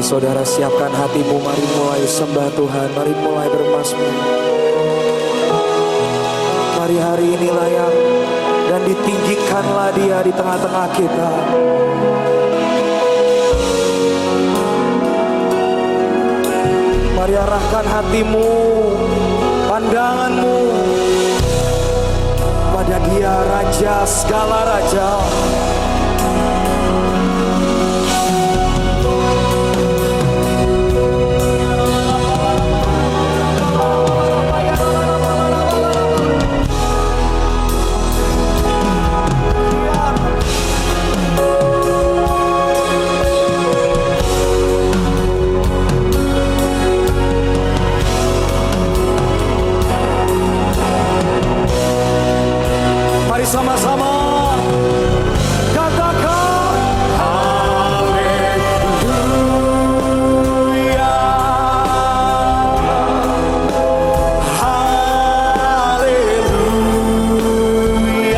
saudara siapkan hatimu, mari mulai sembah Tuhan, mari mulai bermazmur. Mari hari ini layak dan ditinggikanlah Dia di tengah-tengah kita. Mari arahkan hatimu, pandanganmu pada Dia, Raja segala raja. Sama-sama katakan haleluya, haleluya, haleluya, haleluya.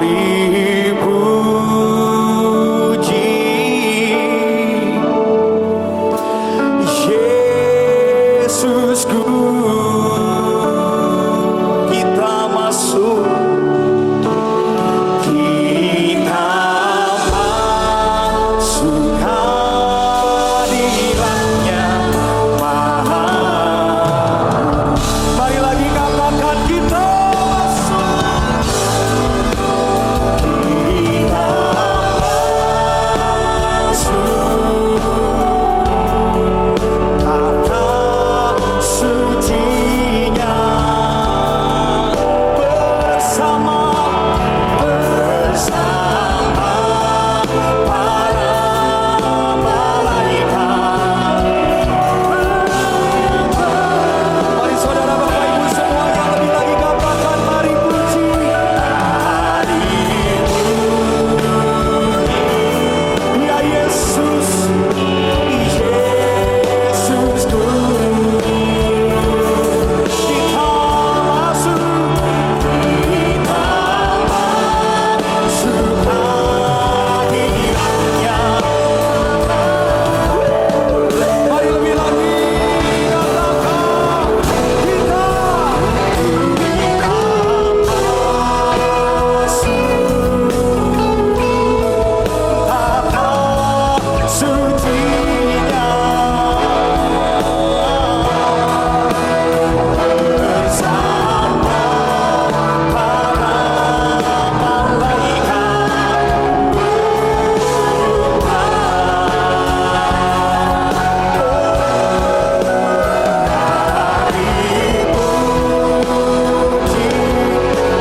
Mari puji Yesusku, kita masuk, kita masuk hadiratnya Maha. Mari lagi katakan kita masuk, kita masuk kata sucinya bersama para malaikat. Mari saudara Bapak Ibu semuanya lebih lagi katakan mari puji, mari puji ya Yesus, Yesusku. Kita masuk, kita masuk hadiratnya. Mari lebih lagi katakan kita masuk kata sucinya bersama para malaikat.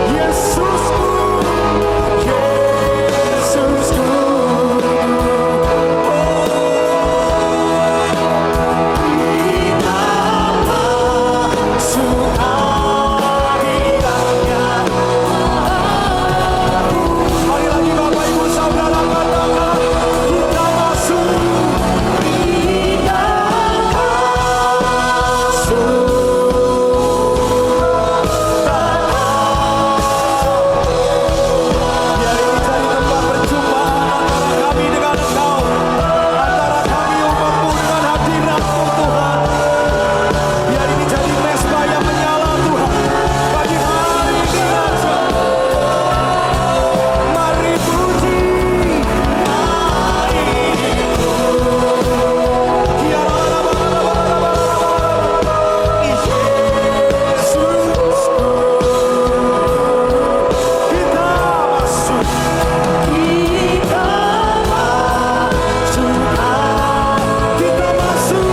Yesusku, Yesusku, kita masuk hadiratnya. Mari lagi Bapak Ibu Saudara katakan kita masuk, kita masuk. Biar ini jadi tempat perjumpaan antara kami dengan Engkau, antara kami umatmu dengan hadirat-Mu Tuhan. Biar ini jadi mesbah yang menyala Tuhan bagi hari ini aja. Mari puji, mari Yesusku, kita masuk, kita masuk, kita masuk, kita masuk kita masuk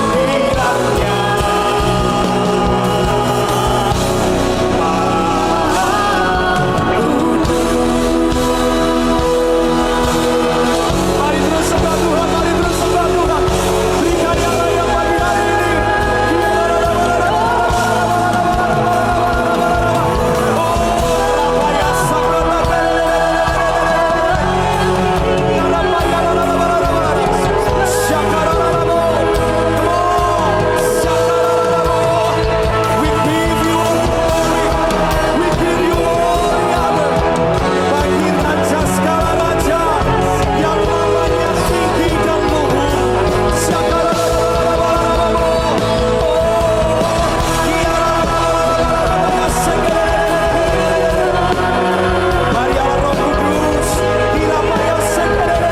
hadiratnya. Mari terus sembah Tuhan, mari terus sembah Tuhan. Berikan yang layak bagi hari ini. We give you glory, we give you all the honor. Bagi Raja segala raja yang namanya tinggi dan luhur. Mari Allah Roh Kudus, Hiramaya Sekere.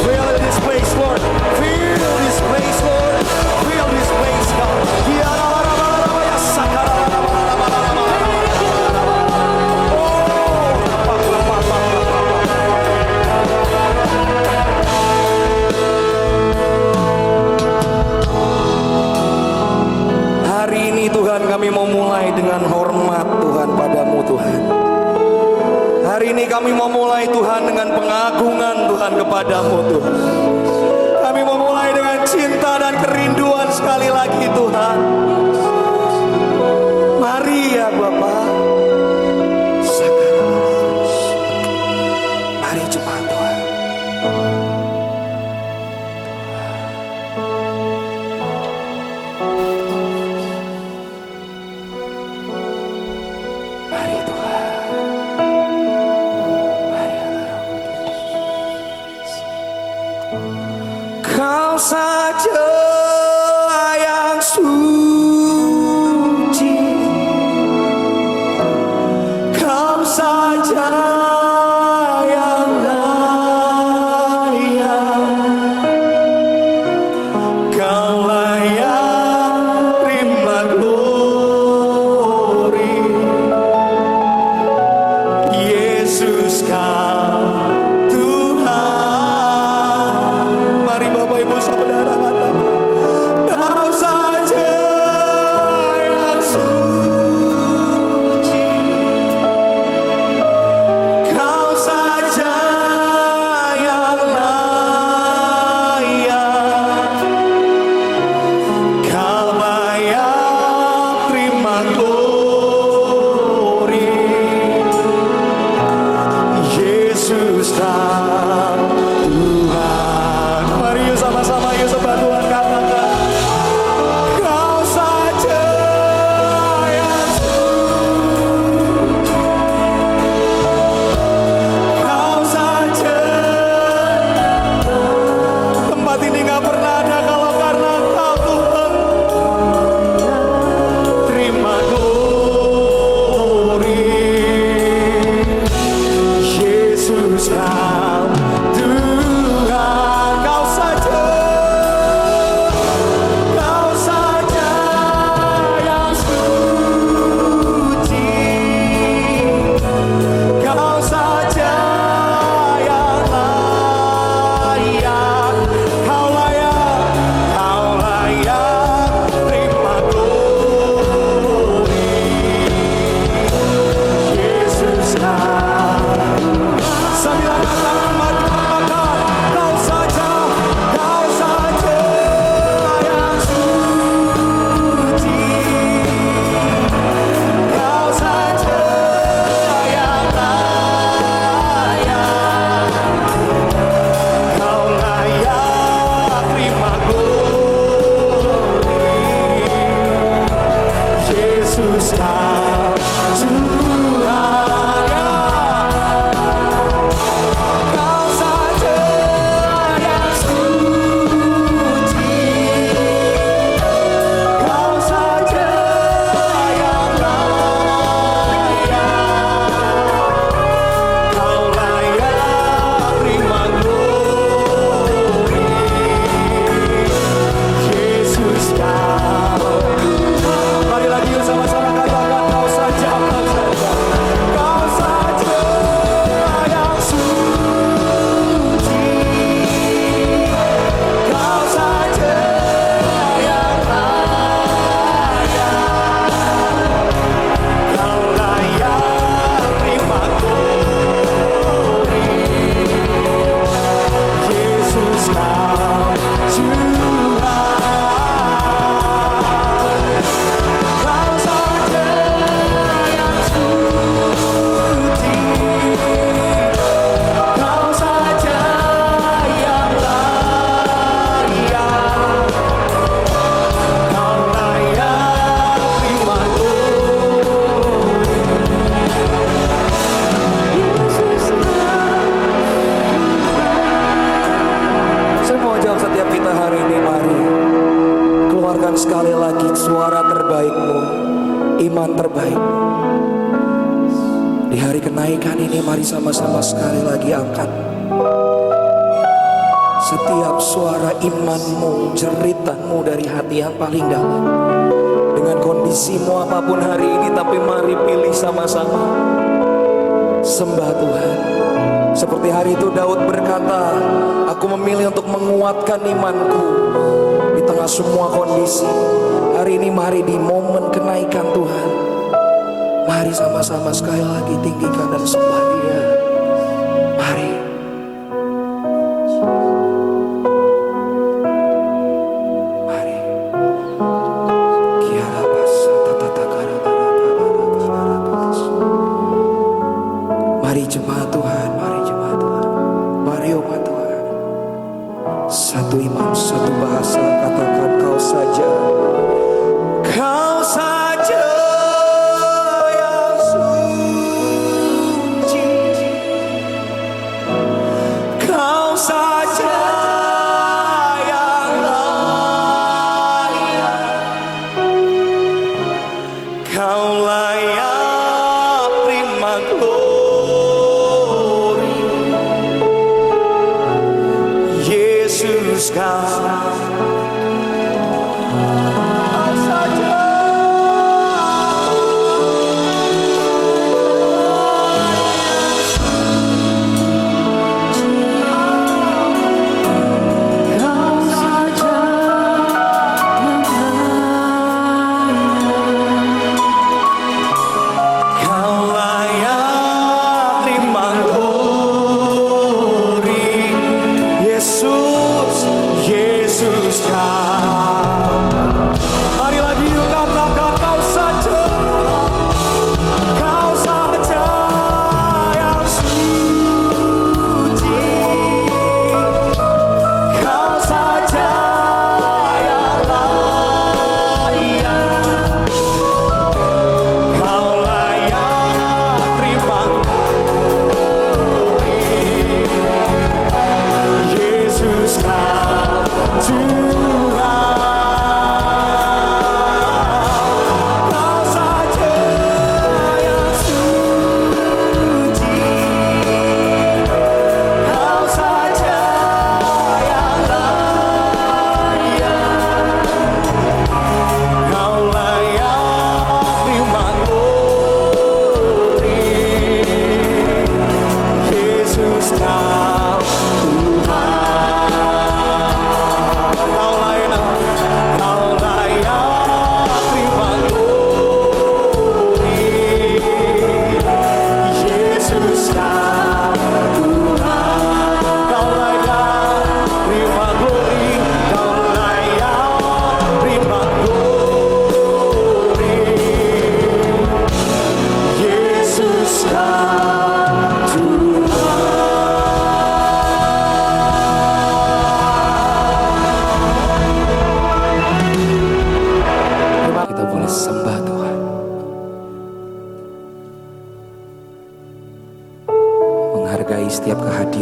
Fill this place, Lord. Fill this place, Lord. Fill this place, God. Hari ini Tuhan kami mau mulai dengan hormat Tuhan padamu Tuhan. Hari ini kami mau mulai Tuhan dengan pengagungan Tuhan kepadamu Tuhan. Kami mau mulai dengan cinta dan dengan kerinduan sekali lagi Tuhan. Mari ya Bapa. Mari cepat Tuhan. Mari Tuhan. Mari Allah Roh Kudus. Kau saja yang suci, Kau saja yang layak, Kau layak terima glory. Yesus Kau Tuhan. Mari Bapak Ibu Saudara katakan, Kau saja yang suci, Kau saja yang layak, Kau layak terima glory. Yesus Kau Tuhan. Mari yuk sama-sama yuk sembah Tuhan, katakan, Kau saja yang suci, Kau saja. Tempat ini gak pernah ada kalau karena Kau Tuhan. Terima glory. Yesus Kau Tuhan. Kau saja, Kau saja yang suci, Kau saja yang layak, Kau layak, Kau layak terima glory. Yesus Kau. Sambil angkat tangan, mari katakan, Kau saja yang suci, Kau saja yang layak, Kau layak terima glory. Yesus Kau Tuhan. Kau saja yang suci, Kau saja yang layak, Kau layak terima glory. Yesus Kau. Mari lagi yuk sama-sama katakan, Kau saja, Kau saja, Kau saja yang suci, Kau saja yang layak, Kau layak terima glory. Yesus Kau Tuhan. Kau saja yang suci, Kau saja yang layak, Kau layak terima glory. Yesus Saya mau jawab setiap kita hari ini, mari keluarkan sekali lagi suara terbaikmu, iman terbaik. Di hari kenaikan ini mari sama-sama sekali lagi angkat setiap suara imanmu, jeritanmu dari hati yang paling dalam. Dengan kondisimu apapun hari ini, tapi mari pilih sama-sama sembah Tuhan. Seperti hari itu Daud berkata, aku memilih untuk menguatkan imanku di tengah semua kondisi. Hari ini mari di momen kenaikan Tuhan, mari sama-sama sekali lagi tinggikan dan sembah Dia. Mari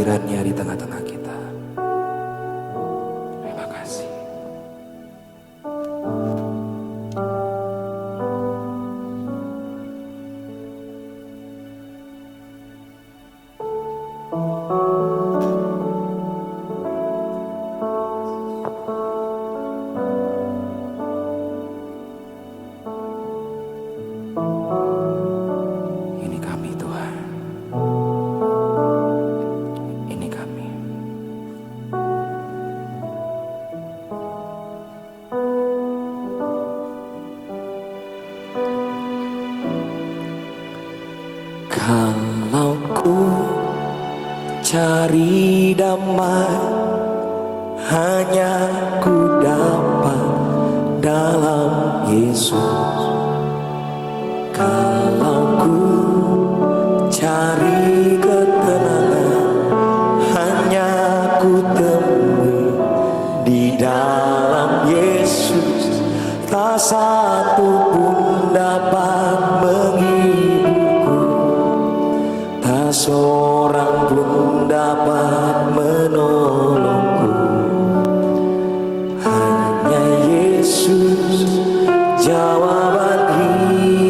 kehadirannya di tengah-tengah kita. Terima kasih. Ini kami Tuhan. Ini kami. Kalau ku cari damai, hanya ku dapat dalam Yesus. Kalau ku cari ketenangan, hanya ku temui di dalam Yesus. Tak satu pun dapat menghiburku, tak seorang pun dapat menolongku. Hanya Yesus jawaban hidupku.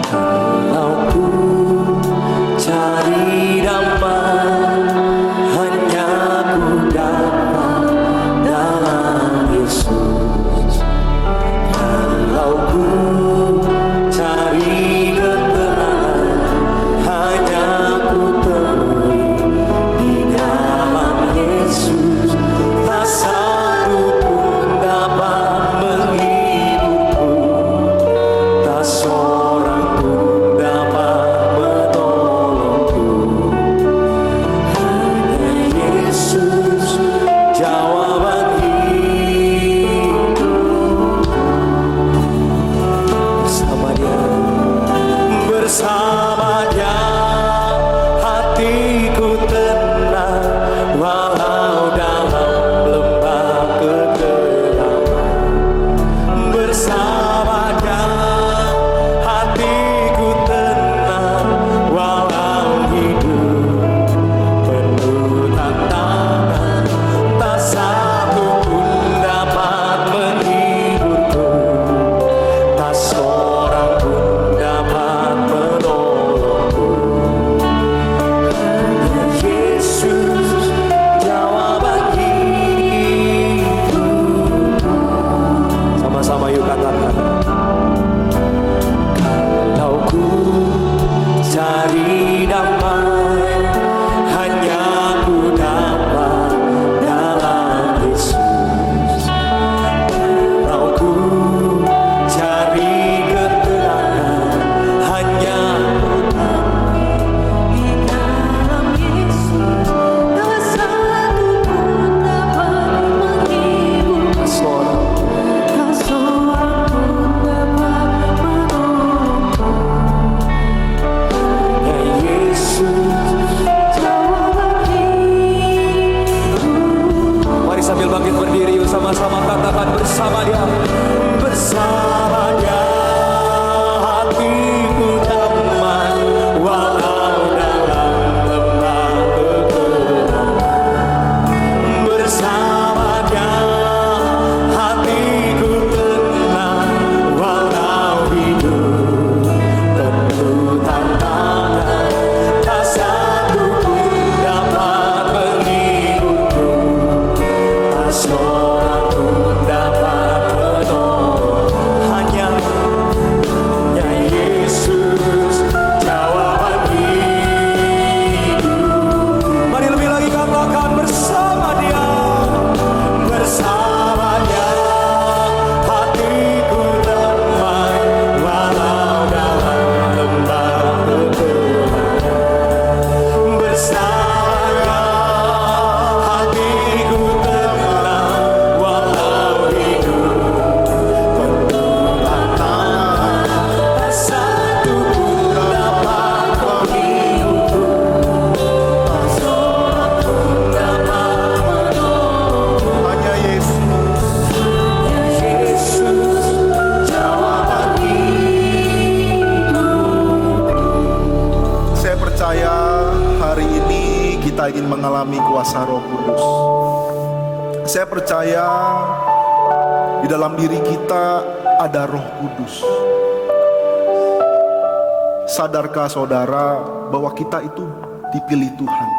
Kalau ku cari damai, hanya ku dapat kita ingin mengalami kuasa Roh Kudus. Saya percaya di dalam diri kita ada Roh Kudus. Sadarkah saudara bahwa kita itu dipilih Tuhan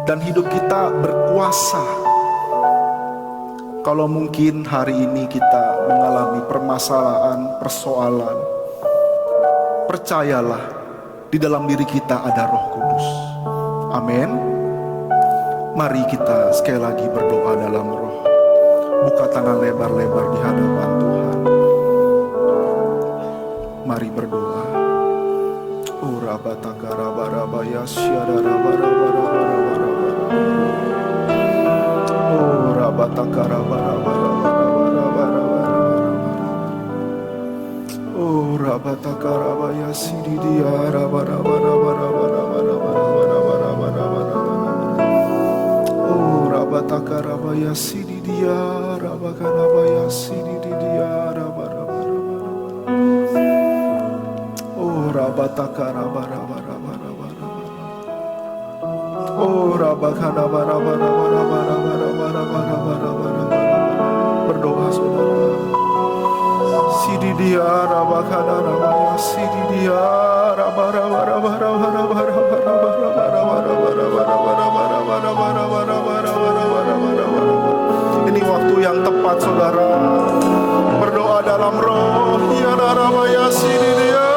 dan hidup kita berkuasa? Kalau mungkin hari ini kita mengalami permasalahan, persoalan, percayalah di dalam diri kita ada Roh Kudus. Amin. Mari kita sekali lagi berdoa dalam roh. Buka tangan lebar-lebar di hadapan Tuhan. Mari berdoa. Berdoa saudara. Sididia rabakana rabaya sididia Ini waktu yang tepat saudara. Berdoa dalam roh. Ya rabaya sididia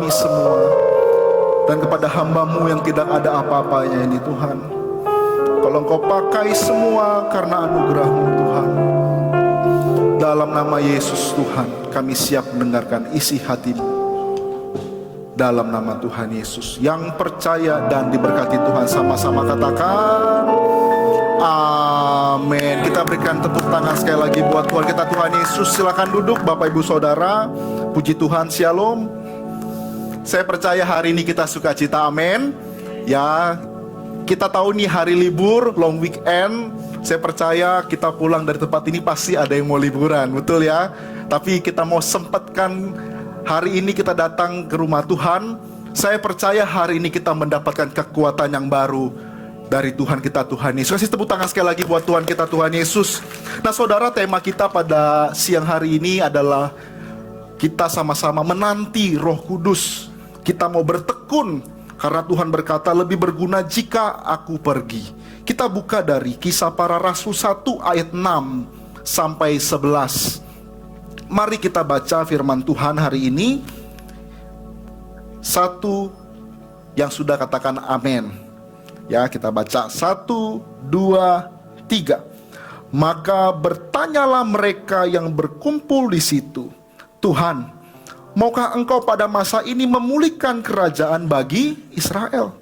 kami semua dan kepada hamba-Mu yang tidak ada apa-apanya ini Tuhan. Kalau Engkau pakai semua karena anugerah-Mu Tuhan. Dalam nama Yesus Tuhan, kami siap mendengarkan isi hati-Mu. Dalam nama Tuhan Yesus. Yang percaya dan diberkati Tuhan sama-sama katakan amin. Kita berikan tepuk tangan sekali lagi buat Tuhan kita, Tuhan Yesus. Silakan duduk Bapak Ibu Saudara. Puji Tuhan, shalom. Saya percaya hari ini kita sukacita, amin. Ya, kita tahu nih hari libur, long weekend. Saya percaya kita pulang dari tempat ini pasti ada yang mau liburan, betul ya. Tapi kita mau sempatkan hari ini kita datang ke rumah Tuhan. Saya percaya hari ini kita mendapatkan kekuatan yang baru dari Tuhan kita, Tuhan Yesus. Kasih tepuk tangan sekali lagi buat Tuhan kita, Tuhan Yesus. Nah saudara, tema kita pada siang hari ini adalah kita sama-sama menanti Roh Kudus. Kita mau bertekun karena Tuhan berkata lebih berguna jika aku pergi. Kita buka dari Kisah Para Rasul 1 ayat 6 sampai 11. Mari kita baca firman Tuhan hari ini. Satu yang sudah katakan amin. Ya, kita baca 1, 2, 3. Maka bertanyalah mereka yang berkumpul di situ, Tuhan, maukah Engkau pada masa ini memulihkan kerajaan bagi Israel?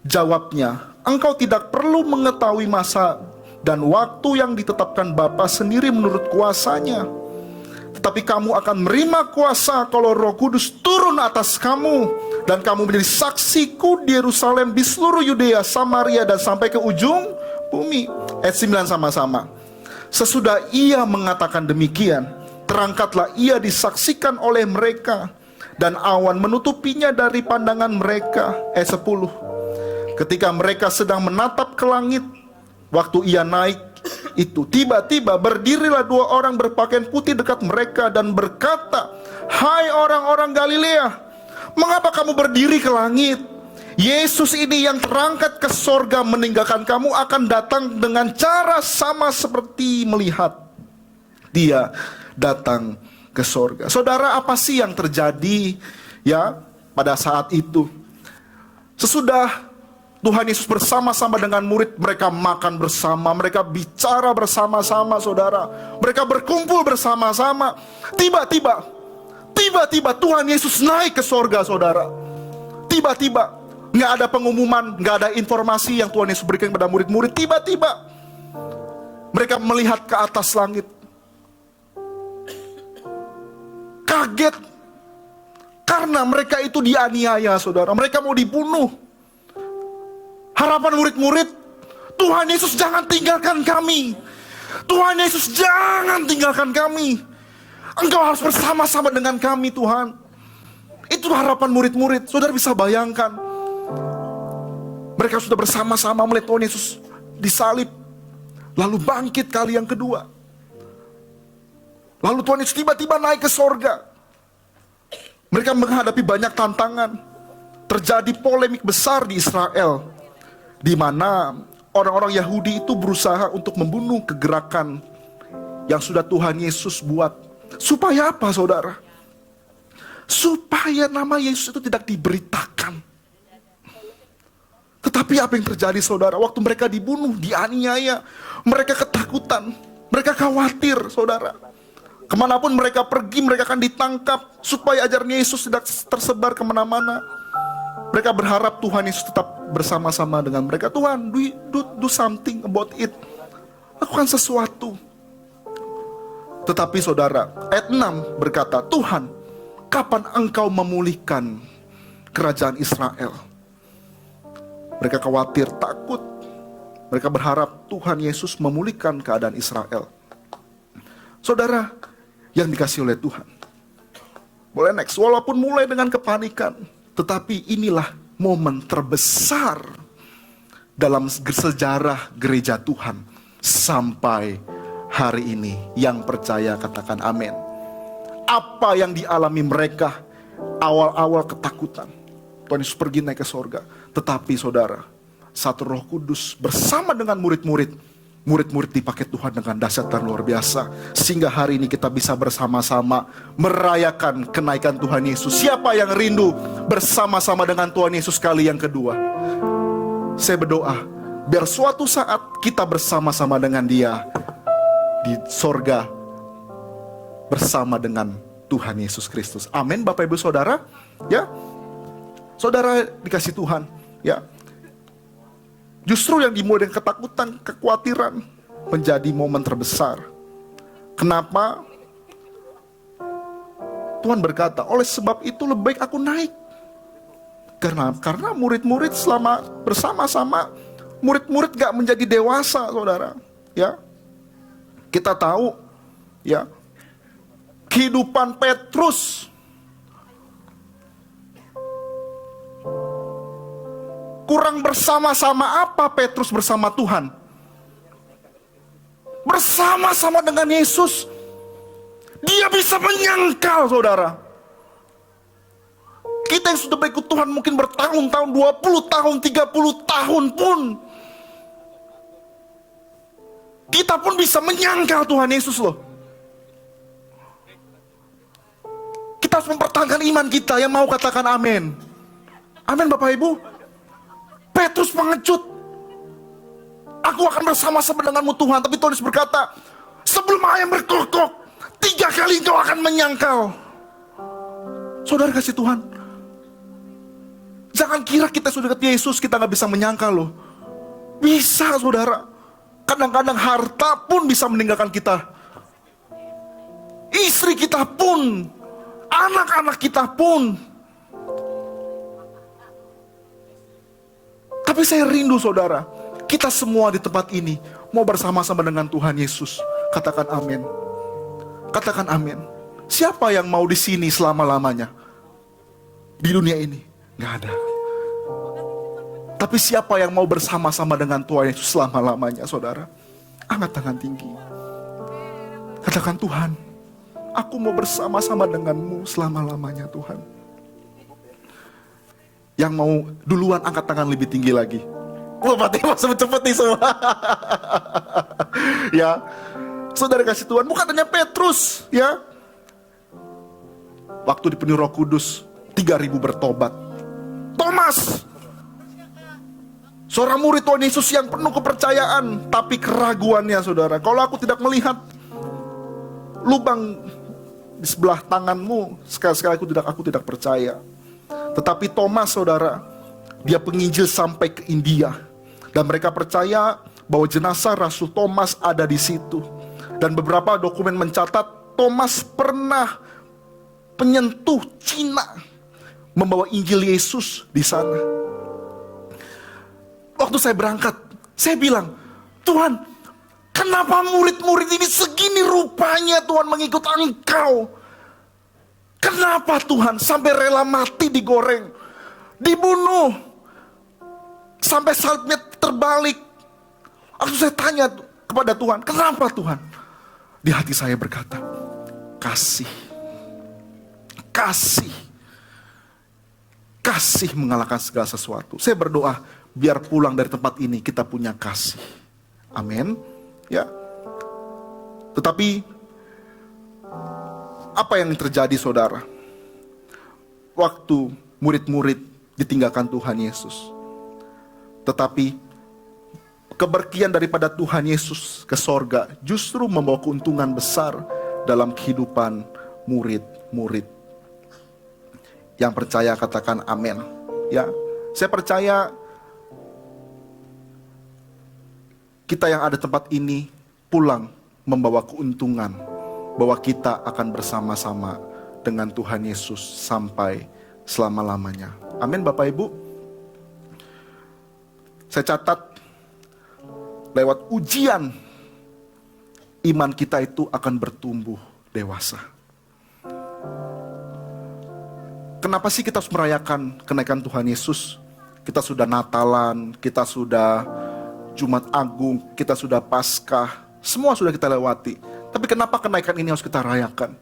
Jawabnya, Engkau tidak perlu mengetahui masa dan waktu yang ditetapkan Bapa sendiri menurut kuasanya. Tetapi kamu akan menerima kuasa kalau Roh Kudus turun atas kamu, dan kamu menjadi saksiku di Yerusalem, di seluruh Yudea, Samaria, dan sampai ke ujung bumi. Ayat 9 sama-sama. Sesudah ia mengatakan demikian, terangkatlah ia disaksikan oleh mereka, dan awan menutupinya dari pandangan mereka. Ayat 10. Ketika mereka sedang menatap ke langit, waktu ia naik itu, tiba-tiba berdirilah 2 orang berpakaian putih dekat mereka dan berkata, hai orang-orang Galilea, mengapa kamu berdiri ke langit? Yesus ini yang terangkat ke sorga meninggalkan kamu akan datang dengan cara sama seperti melihat dia datang ke sorga. Saudara, apa sih yang terjadi ya pada saat itu? Sesudah Tuhan Yesus bersama-sama dengan murid, mereka makan bersama, mereka bicara bersama-sama, saudara. Mereka berkumpul bersama-sama. Tiba-tiba Tuhan Yesus naik ke sorga, saudara. Tiba-tiba, nggak ada pengumuman, nggak ada informasi yang Tuhan Yesus berikan kepada murid-murid. Tiba-tiba mereka melihat ke atas langit, kaget karena mereka itu dianiaya, saudara. Mereka mau dibunuh. Harapan murid-murid, Tuhan Yesus jangan tinggalkan kami. Tuhan Yesus jangan tinggalkan kami. Engkau harus bersama-sama dengan kami, Tuhan. Itu harapan murid-murid. Saudara bisa bayangkan, mereka sudah bersama-sama melihat Tuhan Yesus disalib, lalu bangkit kali yang kedua. Lalu Tuhan Yesus tiba-tiba naik ke sorga. Mereka menghadapi banyak tantangan. Terjadi polemik besar di Israel, di mana orang-orang Yahudi itu berusaha untuk membunuh kegerakan yang sudah Tuhan Yesus buat. Supaya apa, saudara? Supaya nama Yesus itu tidak diberitakan. Tetapi apa yang terjadi, saudara? Waktu mereka dibunuh, dianiaya, mereka ketakutan, mereka khawatir, saudara. Kemanapun mereka pergi, mereka akan ditangkap, supaya ajaran Yesus tidak tersebar kemana-mana. Mereka berharap Tuhan Yesus tetap bersama-sama dengan mereka. Tuhan, do something about it. Lakukan sesuatu. Tetapi saudara, ayat 6 berkata, Tuhan, kapan Engkau memulihkan kerajaan Israel? Mereka khawatir, takut. Mereka berharap Tuhan Yesus memulihkan keadaan Israel. Saudara yang dikasihi oleh Tuhan, boleh next. Walaupun mulai dengan kepanikan, tetapi inilah momen terbesar dalam sejarah gereja Tuhan sampai hari ini. Yang percaya katakan amin. Apa yang dialami mereka, awal-awal ketakutan. Tuhan Yesus pergi naik ke sorga. Tetapi saudara, satu Roh Kudus bersama dengan murid-murid murid-murid dipakai Tuhan dengan dahsyat dan luar biasa, sehingga hari ini kita bisa bersama-sama merayakan kenaikan Tuhan Yesus. Siapa yang rindu bersama-sama dengan Tuhan Yesus kali yang kedua? Saya berdoa biar suatu saat kita bersama-sama dengan Dia di sorga bersama dengan Tuhan Yesus Kristus. Amin, Bapak Ibu Saudara. Ya, saudara dikasih Tuhan. Ya, justru yang dimulai dengan ketakutan, kekhawatiran menjadi momen terbesar. Kenapa? Tuhan berkata, oleh sebab itu lebih baik aku naik. Karena murid-murid selama bersama-sama, murid-murid gak menjadi dewasa, saudara. Ya, kita tahu, ya, kehidupan Petrus kurang bersama-sama apa Petrus bersama Tuhan? Bersama-sama dengan Yesus. Dia bisa menyangkal, saudara. Kita yang sudah berikut Tuhan mungkin bertahun-tahun, 20 tahun, 30 tahun pun, kita pun bisa menyangkal Tuhan Yesus loh. Kita harus mempertahankan iman kita. Yang mau katakan amin. Amin, Bapak Ibu. Petrus pengecut. Aku akan bersama-sama denganmu Tuhan. Tapi Tuhan Yesus berkata, sebelum ayam berkokok, 3 kali engkau akan menyangkal. Saudara kasih Tuhan, jangan kira kita sudah dekat Yesus kita gak bisa menyangkal loh. Bisa, saudara. Kadang-kadang harta pun bisa meninggalkan kita. Istri kita pun, anak-anak kita pun. Tapi saya rindu, saudara, kita semua di tempat ini mau bersama-sama dengan Tuhan Yesus. Katakan amin. Katakan amin. Siapa yang mau di sini selama-lamanya? Di dunia ini gak ada. Tapi siapa yang mau bersama-sama dengan Tuhan Yesus selama-lamanya, saudara? Angkat tangan tinggi. Katakan, Tuhan, aku mau bersama-sama denganmu selama-lamanya, Tuhan. Yang mau duluan angkat tangan lebih tinggi lagi. Wah, Fatih cepet nih semua. Ya, saudara kasih Tuhan, bukan hanya Petrus, ya. Waktu dipenuhi Roh Kudus, 3.000 bertobat. Thomas, seorang murid Tuhan Yesus yang penuh kepercayaan, tapi keraguannya, saudara. Kalau aku tidak melihat lubang di sebelah tanganmu, sekali-sekali aku tidak percaya. Tetapi Thomas, saudara, dia penginjil sampai ke India. Dan mereka percaya bahwa jenazah Rasul Thomas ada di situ. Dan beberapa dokumen mencatat Thomas pernah menyentuh Cina, membawa Injil Yesus di sana. Waktu saya berangkat, saya bilang, Tuhan, kenapa murid-murid ini segini rupanya Tuhan mengikut Engkau? Kenapa Tuhan sampai rela mati digoreng, dibunuh, sampai salibnya terbalik? Waktu saya tanya kepada Tuhan, kenapa Tuhan? Di hati saya berkata, kasih. Kasih. Kasih mengalahkan segala sesuatu. Saya berdoa, biar pulang dari tempat ini kita punya kasih. Amin. Ya. Tetapi apa yang terjadi, saudara? Waktu murid-murid ditinggalkan Tuhan Yesus, tetapi kepergian daripada Tuhan Yesus ke sorga justru membawa keuntungan besar dalam kehidupan murid-murid. Yang percaya katakan amin. Ya, saya percaya kita yang ada tempat ini pulang membawa keuntungan, bahwa kita akan bersama-sama dengan Tuhan Yesus sampai selama-lamanya. Amin, Bapak Ibu. Saya catat, lewat ujian, iman kita itu akan bertumbuh dewasa. Kenapa sih kita harus merayakan kenaikan Tuhan Yesus? Kita sudah Natalan, kita sudah Jumat Agung, kita sudah Paskah, semua sudah kita lewati. Tapi kenapa kenaikan ini harus kita rayakan?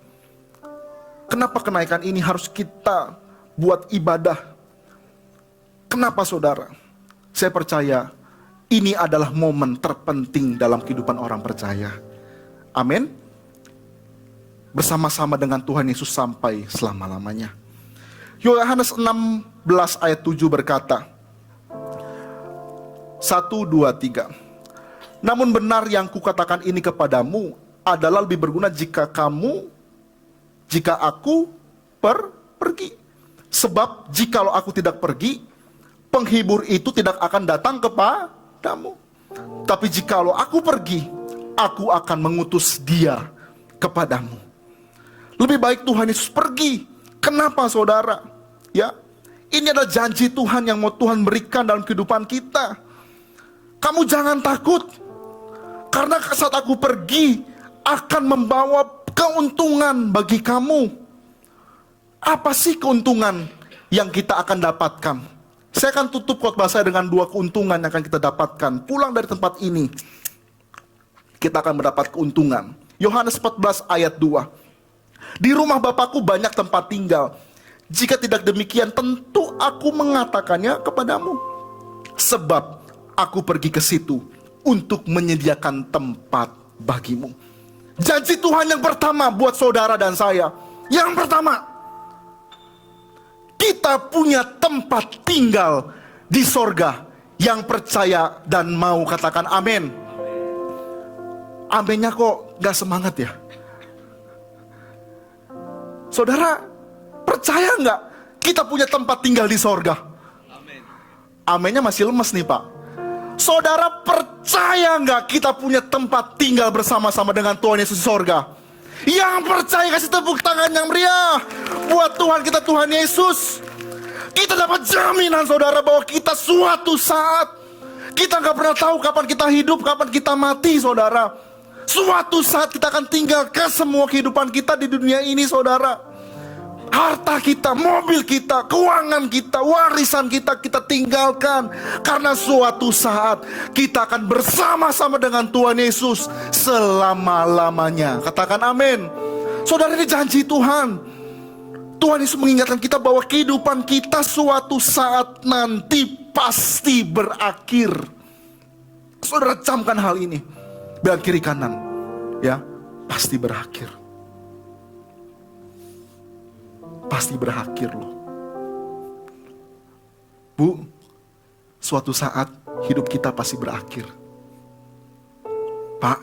Kenapa kenaikan ini harus kita buat ibadah? Kenapa, saudara? Saya percaya Ini adalah momen terpenting dalam kehidupan orang percaya. Amin. Bersama-sama dengan Tuhan Yesus sampai selama-lamanya. Yohanes 16 ayat 7 berkata, 1, 2, 3. Namun benar yang kukatakan ini kepadamu adalah lebih berguna jika aku pergi. Sebab jikalau aku tidak pergi, penghibur itu tidak akan datang kepadamu. Tapi jikalau aku pergi, aku akan mengutus dia kepadamu. Lebih baik Tuhan Yesus pergi. Kenapa saudara? Ya, ini adalah janji Tuhan yang mau Tuhan berikan dalam kehidupan kita. Kamu jangan takut, karena saat aku pergi akan membawa keuntungan bagi kamu. Apa sih keuntungan yang kita akan dapatkan? Saya akan tutup khotbah saya dengan 2 keuntungan yang akan kita dapatkan. Pulang dari tempat ini, kita akan mendapat keuntungan. Yohanes 14 ayat 2. Di rumah Bapakku banyak tempat tinggal. Jika tidak demikian, tentu aku mengatakannya kepadamu. Sebab aku pergi ke situ untuk menyediakan tempat bagimu. Janji Tuhan yang pertama buat saudara dan saya. Yang pertama, kita punya tempat tinggal di sorga. Yang percaya dan mau katakan amin. Aminnya kok gak semangat ya? Saudara, percaya gak kita punya tempat tinggal di sorga? Aminnya masih lemes nih Pak. Saudara, percaya gak kita punya tempat tinggal bersama-sama dengan Tuhan Yesus di sorga? Yang percaya kasih tepuk tangan yang meriah buat Tuhan kita, Tuhan Yesus. Kita dapat jaminan saudara bahwa kita suatu saat, kita gak pernah tahu kapan kita hidup, kapan kita mati saudara. Suatu saat kita akan tinggalkan semua kehidupan kita di dunia ini saudara. Harta kita, mobil kita, keuangan kita, warisan kita tinggalkan. Karena suatu saat kita akan bersama-sama dengan Tuhan Yesus selama-lamanya. Katakan amin. Saudara, ini janji Tuhan. Tuhan Yesus mengingatkan kita bahwa kehidupan kita suatu saat nanti pasti berakhir. Saudara, camkan hal ini. Biar kiri kanan, ya, pasti berakhir. Pasti berakhir loh. Bu, suatu saat hidup kita pasti berakhir. Pak,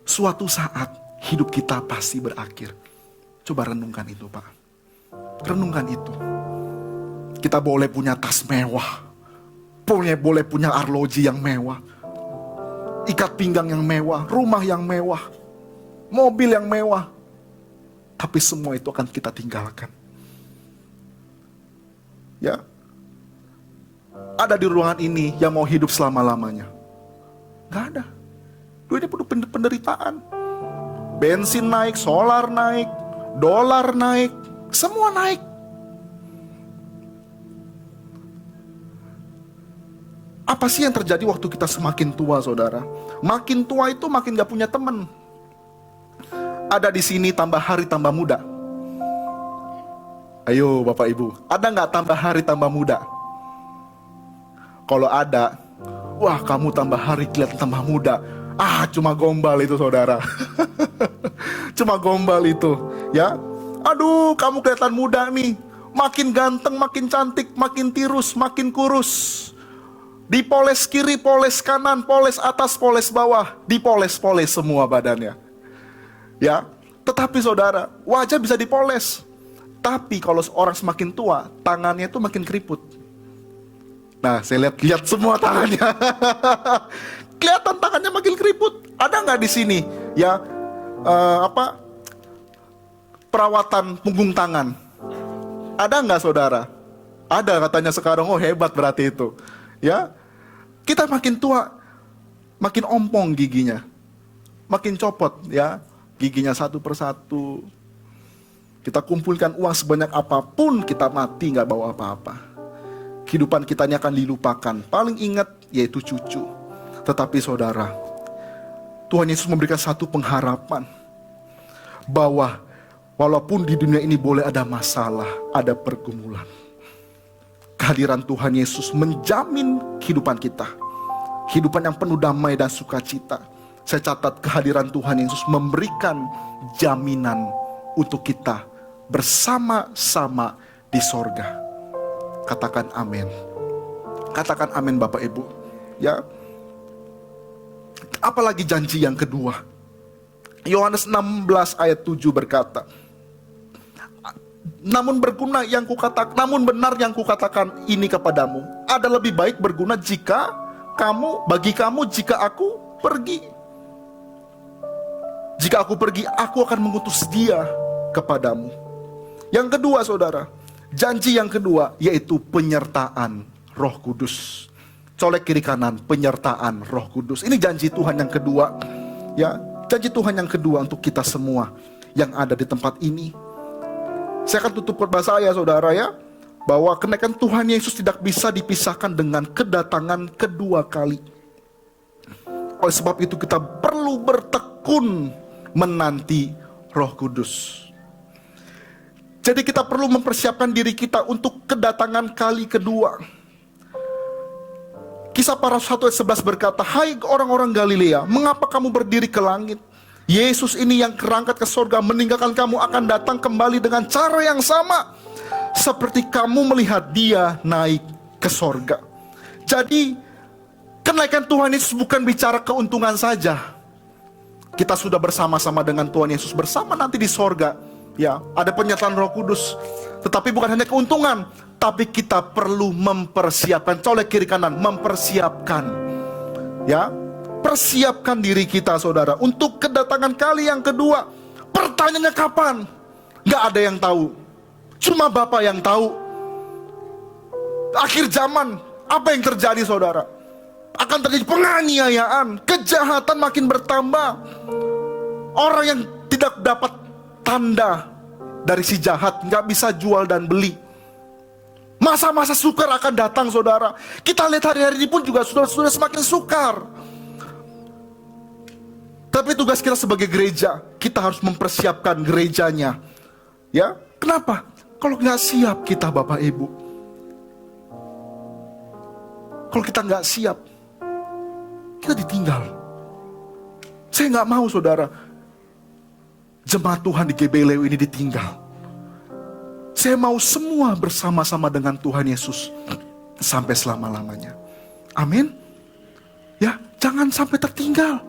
suatu saat hidup kita pasti berakhir. Coba renungkan itu Pak. Renungkan itu. Kita boleh punya tas mewah, boleh punya arloji yang mewah, ikat pinggang yang mewah, rumah yang mewah, mobil yang mewah. Tapi semua itu akan kita tinggalkan. Ya, ada di ruangan ini yang mau hidup selama-lamanya? Gak ada. Ini penuh penderitaan. Bensin naik, solar naik, dolar naik, semua naik. Apa sih yang terjadi waktu kita semakin tua saudara? Makin tua itu makin gak punya teman. Ada di sini tambah hari tambah muda. Ayo Bapak Ibu, ada gak tambah hari tambah muda? Kalau ada, wah kamu tambah hari kelihatan tambah muda. Cuma gombal itu saudara. Cuma gombal itu, ya. Aduh, kamu kelihatan muda nih. Makin ganteng, makin cantik, makin tirus, makin kurus. Dipoles kiri, poles kanan, poles atas, poles bawah, dipoles-poles semua badannya. Ya, tetapi saudara, wajah bisa dipoles. Tapi kalau orang semakin tua, tangannya itu makin keriput. Nah, saya lihat semua tangannya. Kelihatan tangannya makin keriput. Ada nggak di sini ya perawatan punggung tangan? Ada nggak saudara? Ada katanya sekarang. Oh hebat berarti itu. Ya, kita makin tua, makin ompong giginya, makin copot ya giginya satu persatu. Kita kumpulkan uang sebanyak apapun, kita mati nggak bawa apa-apa. Kehidupan kita ini akan dilupakan. Paling ingat yaitu cucu. Tetapi saudara, Tuhan Yesus memberikan satu pengharapan bahwa walaupun di dunia ini boleh ada masalah, ada pergumulan, kehadiran Tuhan Yesus menjamin kehidupan kita. Kehidupan yang penuh damai dan sukacita. Saya catat kehadiran Tuhan Yesus memberikan jaminan untuk kita bersama-sama di sorga. Katakan amin. Katakan amin Bapak Ibu. Ya. Apalagi janji yang kedua. Yohanes 16 ayat 7 berkata, namun benar yang kukatakan ini kepadamu, ada lebih baik berguna bagi kamu jika aku pergi. Jika aku pergi, aku akan mengutus Dia kepadamu. Yang kedua saudara, janji yang kedua yaitu penyertaan Roh Kudus. Colek kiri kanan, penyertaan Roh Kudus. Ini janji Tuhan yang kedua. Ya, janji Tuhan yang kedua untuk kita semua yang ada di tempat ini. Saya akan tutup khotbah saya saudara ya, bahwa kenaikan Tuhan Yesus tidak bisa dipisahkan dengan kedatangan kedua kali. Oleh sebab itu kita perlu bertekun menanti Roh Kudus. Jadi kita perlu mempersiapkan diri kita untuk kedatangan kali kedua. Kisah Para Rasul 1 ayat 11 berkata, hai orang-orang Galilea, mengapa kamu berdiri ke langit? Yesus ini yang terangkat ke sorga meninggalkan kamu akan datang kembali dengan cara yang sama seperti kamu melihat Dia naik ke sorga. Jadi kenaikan Tuhan Yesus bukan bicara keuntungan saja. Kita sudah bersama-sama dengan Tuhan Yesus bersama nanti di sorga. Ya, ada penyertaan Roh Kudus. Tetapi bukan hanya keuntungan, tapi kita perlu mempersiapkan. Colek kiri kanan, mempersiapkan. Ya, persiapkan diri kita saudara untuk kedatangan kali yang kedua. Pertanyaannya kapan? Gak ada yang tahu, cuma Bapa yang tahu. Akhir zaman, apa yang terjadi saudara? Akan terjadi penganiayaan, kejahatan makin bertambah. Orang yang tidak dapat tanda dari si jahat gak bisa jual dan beli. Masa-masa sukar akan datang saudara. Kita lihat hari-hari ini pun juga sudah semakin sukar. Tapi tugas kita sebagai gereja, kita harus mempersiapkan gerejanya. Ya, kenapa? Kalau nggak siap kita Bapak Ibu, kalau kita nggak siap, kita ditinggal. Saya nggak mau saudara, jemaat Tuhan di GBI Lewi ini ditinggal. Saya mau semua bersama-sama dengan Tuhan Yesus sampai selama-lamanya. Amin. Ya, jangan sampai tertinggal.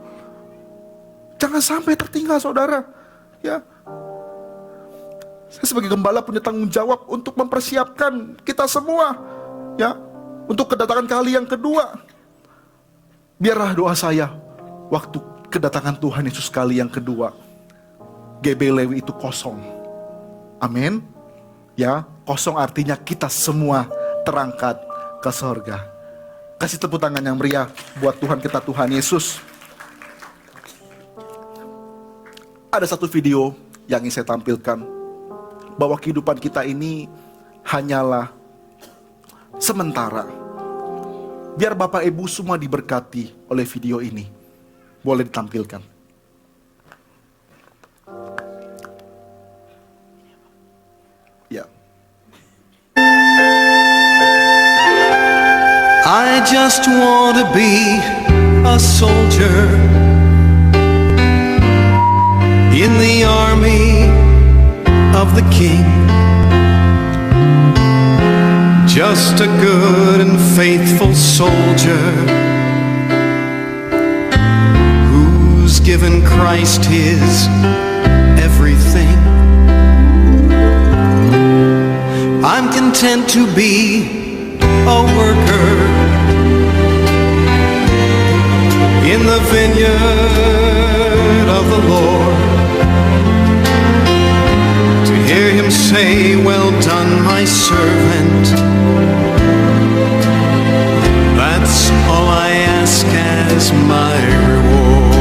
Jangan sampai tertinggal saudara. Ya, saya sebagai gembala punya tanggung jawab untuk mempersiapkan kita semua, ya, untuk kedatangan kali yang kedua. Biarlah doa saya, waktu kedatangan Tuhan Yesus kali yang kedua, GBI Lewi itu kosong. Amin. Ya, kosong artinya kita semua terangkat ke sorga. Kasih tepuk tangan yang meriah buat Tuhan kita, Tuhan Yesus. Ada satu video yang ingin saya tampilkan, bahwa kehidupan kita ini hanyalah sementara. Biar Bapak Ibu semua diberkati oleh video ini. Boleh ditampilkan. Ya. I just want to be a soldier in the army of the King, just a good and faithful soldier who's given Christ his everything. I'm content to be a worker in the vineyard of the Lord, to hear him say, well done, my servant. That's all I ask as my reward.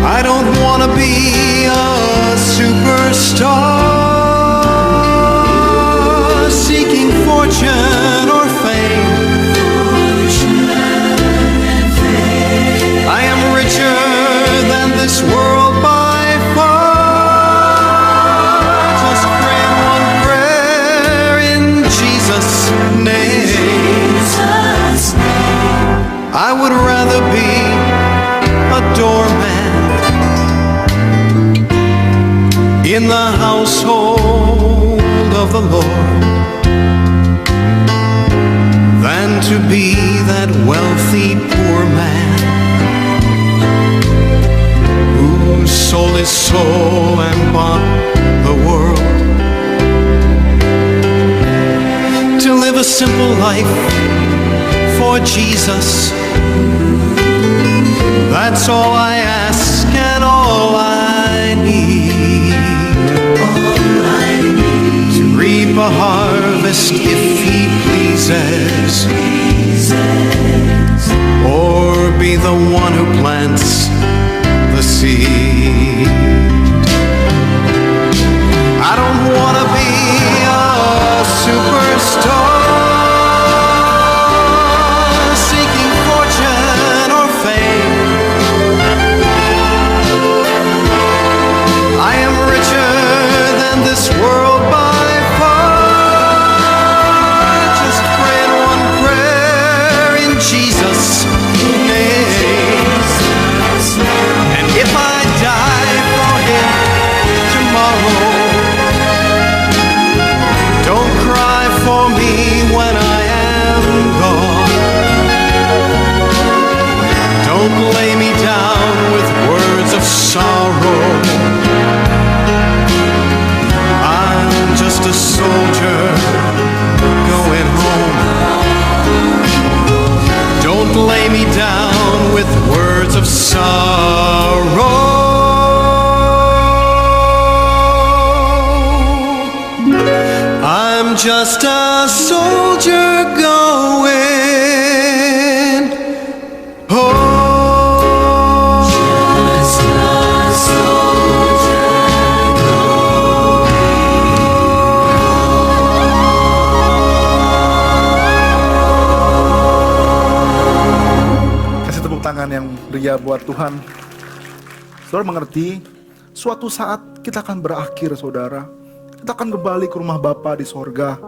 I don't want to be a superstar seeking fortune or fame. I am richer than this world by far. Just pray one prayer. to be that wealthy poor man who sold his soul and bought the world, to live a simple life for Jesus. That's all I ask and all I need. To reap a harvest if He pleases, or be the one who plants the seed. I don't want to be a superstar, seeking fortune or fame. I am richer than this world by far. Just praying one prayer in Jesus' name. And if I die for Him tomorrow, don't cry for me when I am gone. Don't lay me down with words of sorrow. I'm just a soldier going home. Don't lay me down with words of sorrow. I'm just a soldier going home. Just a soldier Kasih tepuk tangan yang meriah buat Tuhan. Saudara mengerti, suatu saat kita akan berakhir, saudara. Kita akan kembali ke rumah Bapa di sorga.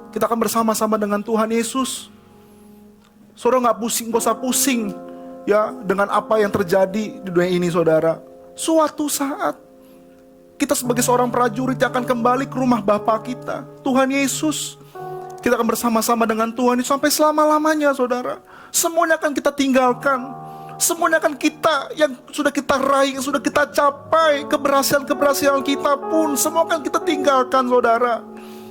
Kita akan bersama-sama dengan Tuhan Yesus. Saudara gak usah pusing ya dengan apa yang terjadi di dunia ini, saudara. Suatu saat kita sebagai seorang prajurit akan kembali ke rumah Bapa kita, Tuhan Yesus. Kita akan bersama-sama dengan Tuhan Yesus sampai selama-lamanya, saudara. Semuanya akan kita tinggalkan. Semuanya akan kita yang sudah kita raih, yang sudah kita capai, keberhasilan-keberhasilan kita pun semua akan kita tinggalkan, saudara.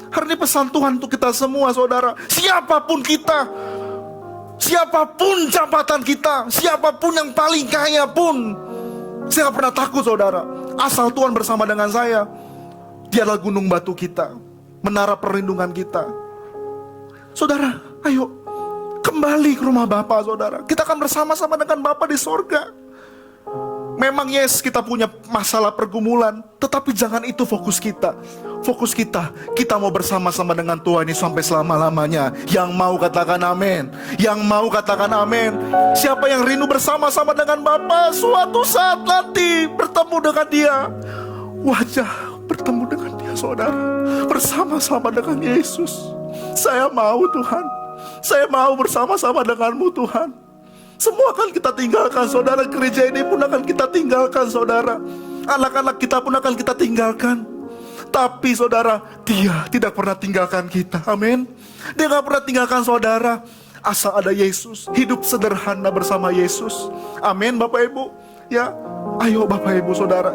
Hari ini pesan Tuhan untuk kita semua, saudara. Siapapun kita, siapapun jabatan kita, siapapun yang paling kaya pun, saya gak pernah takut, saudara. Asal Tuhan bersama dengan saya. Dialah gunung batu kita, menara perlindungan kita. Saudara, ayo kembali ke rumah Bapa, saudara. Kita akan bersama-sama dengan Bapa di sorga. Memang yes, kita punya masalah pergumulan, tetapi jangan itu fokus kita. Fokus kita mau bersama-sama dengan Tuhan ini sampai selama-lamanya. Yang mau katakan amin. Yang mau katakan amin. Siapa yang rindu bersama-sama dengan Bapa, suatu saat nanti bertemu dengan Dia, wajah bertemu dengan Dia, saudara. Bersama-sama dengan Yesus. Saya mau, Tuhan. Saya mau bersama-sama denganmu, Tuhan. Semua akan kita tinggalkan, saudara. Gereja ini pun akan kita tinggalkan, saudara. Anak-anak kita pun akan kita tinggalkan. Tapi, saudara, Dia tidak pernah tinggalkan kita. Amin. Dia gak pernah tinggalkan saudara. Asal ada Yesus, hidup sederhana bersama Yesus. Amin, Bapak Ibu. Ya, ayo Bapak Ibu, saudara.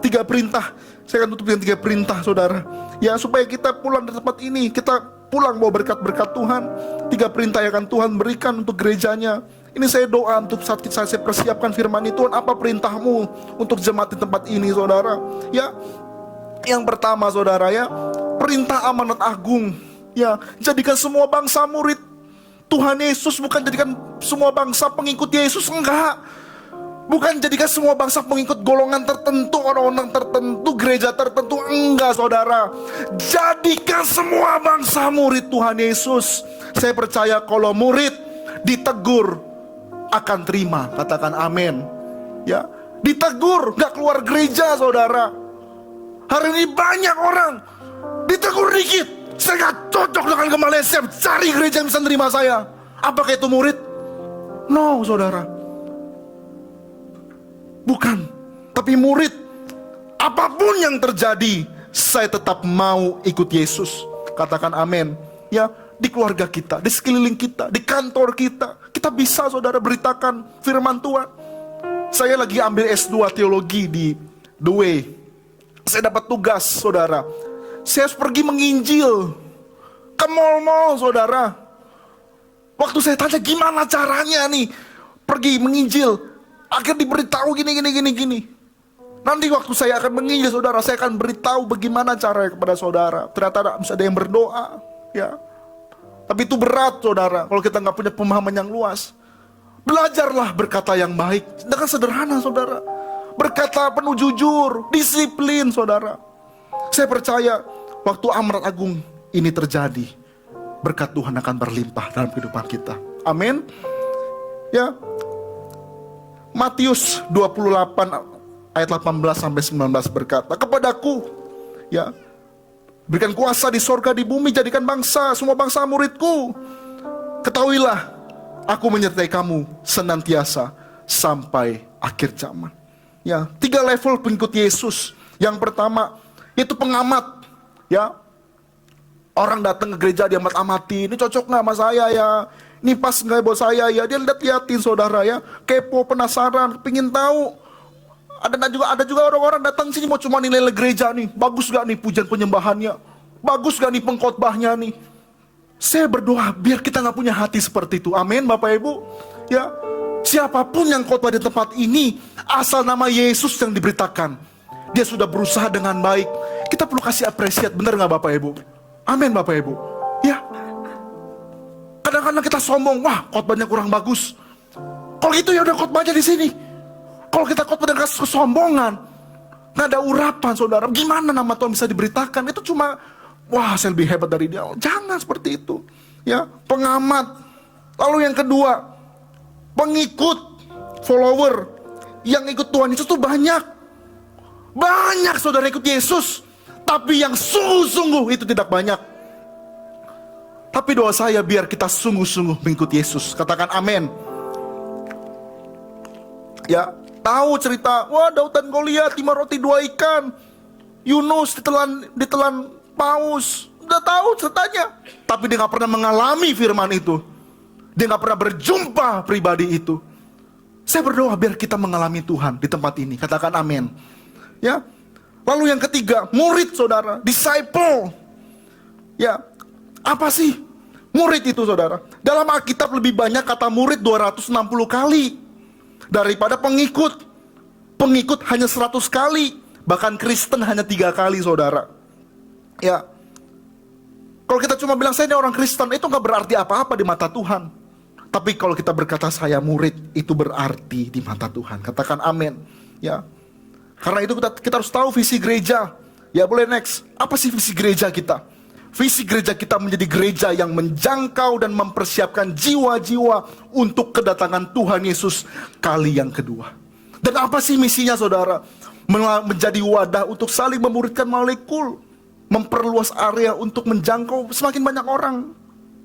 3 perintah. Saya akan tutup dengan 3 perintah, saudara. Ya, supaya kita pulang dari tempat ini, kita pulang bawa berkat-berkat Tuhan. 3 perintah yang akan Tuhan berikan untuk gerejanya. Ini saya doa untuk saat saya persiapkan firman itu. Tuhan, apa perintahmu untuk jemaat di tempat ini, saudara? Ya, yang pertama, saudara, ya, perintah amanat agung. Ya, jadikan semua bangsa murid Tuhan Yesus. Bukan jadikan semua bangsa pengikut Yesus, enggak. Bukan jadikan semua bangsa pengikut golongan tertentu, orang-orang tertentu, gereja tertentu. Enggak, saudara. Jadikan semua bangsa murid Tuhan Yesus. Saya percaya kalau murid ditegur akan terima. Katakan amin. Ya, ditegur gak keluar gereja, saudara. Hari ini banyak orang ditegur dikit, saya gak cocok dengan kembalian, saya cari gereja yang bisa menerima saya. Apakah itu murid? No, saudara. Bukan. Tapi murid, apapun yang terjadi, saya tetap mau ikut Yesus. Katakan amin. Ya, di keluarga kita, di sekeliling kita, di kantor kita. Kita bisa saudara beritakan firman Tuhan. Saya lagi ambil S2 teologi di The Way. Saya dapat tugas saudara. Saya harus pergi menginjil ke mall-mall saudara. Waktu saya tanya gimana caranya nih pergi menginjil, akhirnya diberitahu gini. Nanti waktu saya akan menginjil saudara, saya akan beritahu bagaimana caranya kepada saudara. Ternyata ada yang berdoa, ya. Tapi itu berat saudara, kalau kita nggak punya pemahaman yang luas. Belajarlah berkata yang baik dengan sederhana saudara. Berkata penuh jujur, disiplin saudara. Saya percaya waktu Amrat Agung ini terjadi, berkat Tuhan akan berlimpah dalam kehidupan kita. Amin. Ya. Matius 28 ayat 18 sampai 19 berkata, kepadaku ya berikan kuasa di sorga di bumi, jadikan bangsa semua bangsa muridku. Ketahuilah aku menyertai kamu senantiasa sampai akhir zaman. Ya, 3 level pengikut Yesus. Yang pertama itu pengamat, ya. Orang datang ke gereja dia amat-amati, ini cocok nggak sama saya ya, ini pas nggak buat saya ya. Dia liatin saudara ya, kepo, penasaran, pingin tahu. Ada juga orang-orang datang sini mau cuma nilai gereja nih, bagus gak nih pujian penyembahannya, bagus gak nih pengkhotbahnya nih. Saya berdoa biar kita nggak punya hati seperti itu. Amin Bapak Ibu. Ya, siapapun yang khotbah di tempat ini, asal nama Yesus yang diberitakan, dia sudah berusaha dengan baik. Kita perlu kasih apresiat, bener nggak Bapak Ibu? Amin Bapak Ibu. Ya. Kadang-kadang kita sombong, wah khotbahnya kurang bagus. Kalau gitu ya udah khotbahnya di sini. Kalau kita khotbah dengan kesombongan, nggak ada urapan saudara, gimana nama Tuhan bisa diberitakan? Itu cuma, wah saya lebih hebat dari dia. Jangan seperti itu. Ya, pengamat. Lalu yang kedua, pengikut, follower. Yang ikut Tuhan Yesus itu banyak. Banyak saudara ikut Yesus. Tapi yang sungguh-sungguh itu tidak banyak. Tapi doa saya biar kita sungguh-sungguh mengikut Yesus. Katakan amin. Ya, tahu cerita, wah Daud dan Goliat, 5 roti 2 ikan, Yunus ditelan paus. Udah tahu ceritanya. Tapi dia gak pernah mengalami firman itu. Dia gak pernah berjumpa pribadi itu. Saya berdoa biar kita mengalami Tuhan di tempat ini. Katakan amin. Ya. Lalu yang ketiga, murid saudara, disciple. Ya, apa sih murid itu saudara? Dalam Alkitab lebih banyak kata murid 260 kali daripada pengikut. Pengikut hanya 100 kali. Bahkan Kristen hanya 3 kali saudara. Ya, kalau kita cuma bilang saya ini orang Kristen, itu gak berarti apa-apa di mata Tuhan. Tapi kalau kita berkata saya murid, itu berarti di mata Tuhan. Katakan amin. Ya, karena itu kita harus tahu visi gereja. Ya boleh next. Apa sih visi gereja kita? Visi gereja kita menjadi gereja yang menjangkau dan mempersiapkan jiwa-jiwa untuk kedatangan Tuhan Yesus kali yang kedua. Dan apa sih misinya saudara? Menjadi wadah untuk saling memuridkan melalui kul. Memperluas area untuk menjangkau semakin banyak orang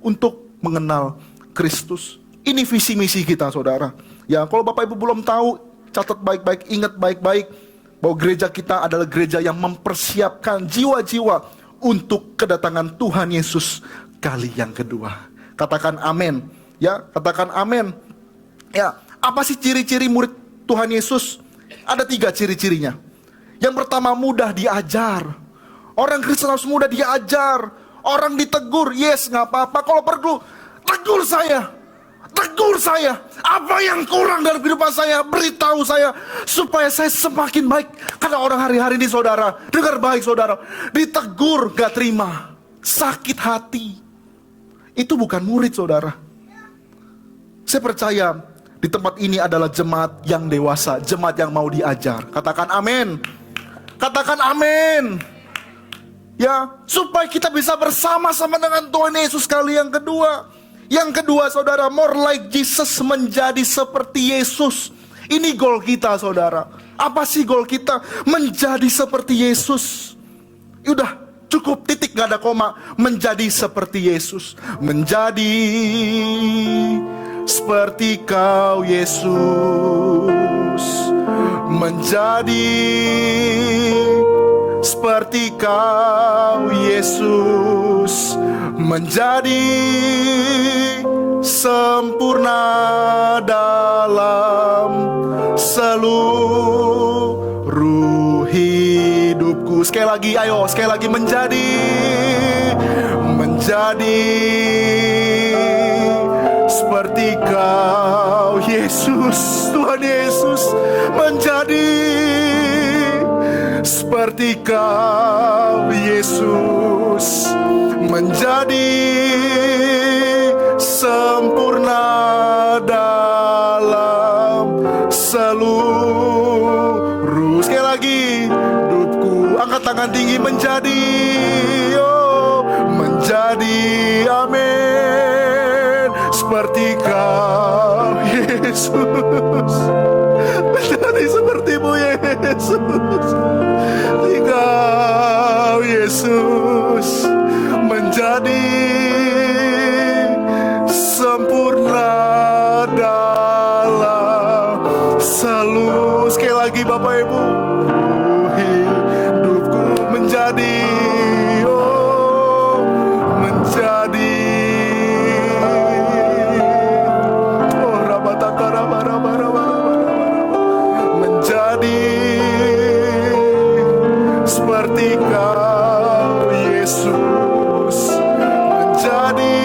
untuk mengenal Kristus. Ini visi misi kita saudara. Ya, kalau Bapak Ibu belum tahu, catat baik-baik, ingat baik-baik bahwa gereja kita adalah gereja yang mempersiapkan jiwa-jiwa untuk kedatangan Tuhan Yesus kali yang kedua. Katakan amin. Ya, katakan amin. Ya, apa sih ciri-ciri murid Tuhan Yesus? Ada 3 ciri-cirinya. Yang pertama, mudah diajar. Orang Kristen harus mudah diajar. Orang ditegur, yes gak apa-apa. Kalau perlu, tegur saya. Tegur saya, apa yang kurang dalam kehidupan saya, beritahu saya, supaya saya semakin baik. Karena orang hari-hari ini saudara, dengar baik saudara, ditegur gak terima, sakit hati. Itu bukan murid saudara. Saya percaya di tempat ini adalah jemaat yang dewasa, jemaat yang mau diajar. Katakan amin. Katakan amin. Ya, supaya kita bisa bersama-sama dengan Tuhan Yesus kali yang kedua. Yang kedua saudara, more like Jesus, menjadi seperti Yesus. Ini goal kita saudara. Apa sih goal kita? Menjadi seperti Yesus. Udah cukup, titik, gak ada koma. Menjadi seperti Yesus. Menjadi seperti kau Yesus. Menjadi seperti kau Yesus. Yesus menjadi sempurna dalam seluruh hidupku. Sekali lagi, ayo, sekali lagi, menjadi seperti Kau, Yesus. Tuhan Yesus, menjadi seperti Kau, Yesus, menjadi sempurna dalam seluruh, sekali lagi, hidupku. Angkat tangan tinggi, menjadi, oh, menjadi, amin, seperti Kau, Yesus, menjadi seperti-Mu, Yesus. Engkau, Yesus, menjadi sempurna dalam seluruh, sekali lagi Bapak Ibu, hidupku menjadi, oh, menjadi, oh, menjadi seperti Kau, Yesus, menjadi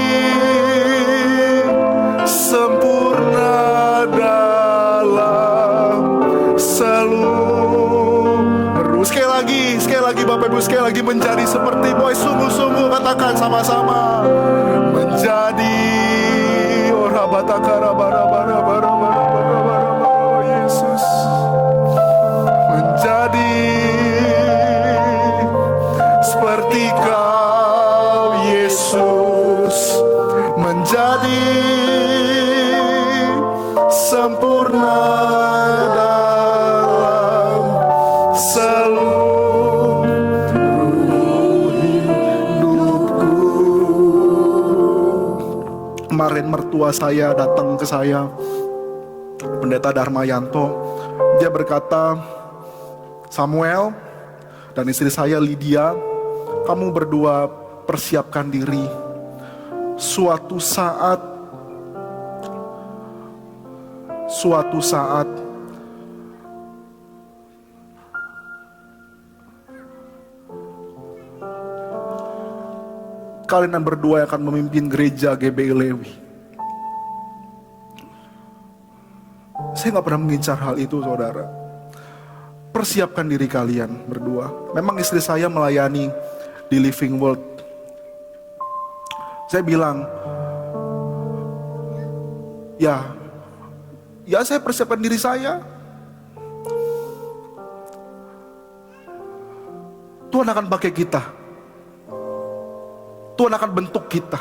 sempurna dalam seluruh. Sekali lagi Bapak Ibu, sekali lagi, menjadi seperti boy, sungguh-sungguh katakan sama-sama, menjadi, oh, Yesus, menjadi seperti Kau, Yesus, menjadi sempurna dalam seluruh hidupku. Kemarin mertua saya datang ke saya, Pendeta Darmayanto. Dia berkata, Samuel dan istri saya Lydia, kamu berdua persiapkan diri. Suatu saat kalian berdua akan memimpin gereja GBI Lewi. Saya gak pernah mengincar hal itu, saudara. Persiapkan diri kalian berdua. Memang istri saya melayani di Living World. Saya bilang, ya saya persiapkan diri saya. Tuhan akan pakai kita. Tuhan akan bentuk kita.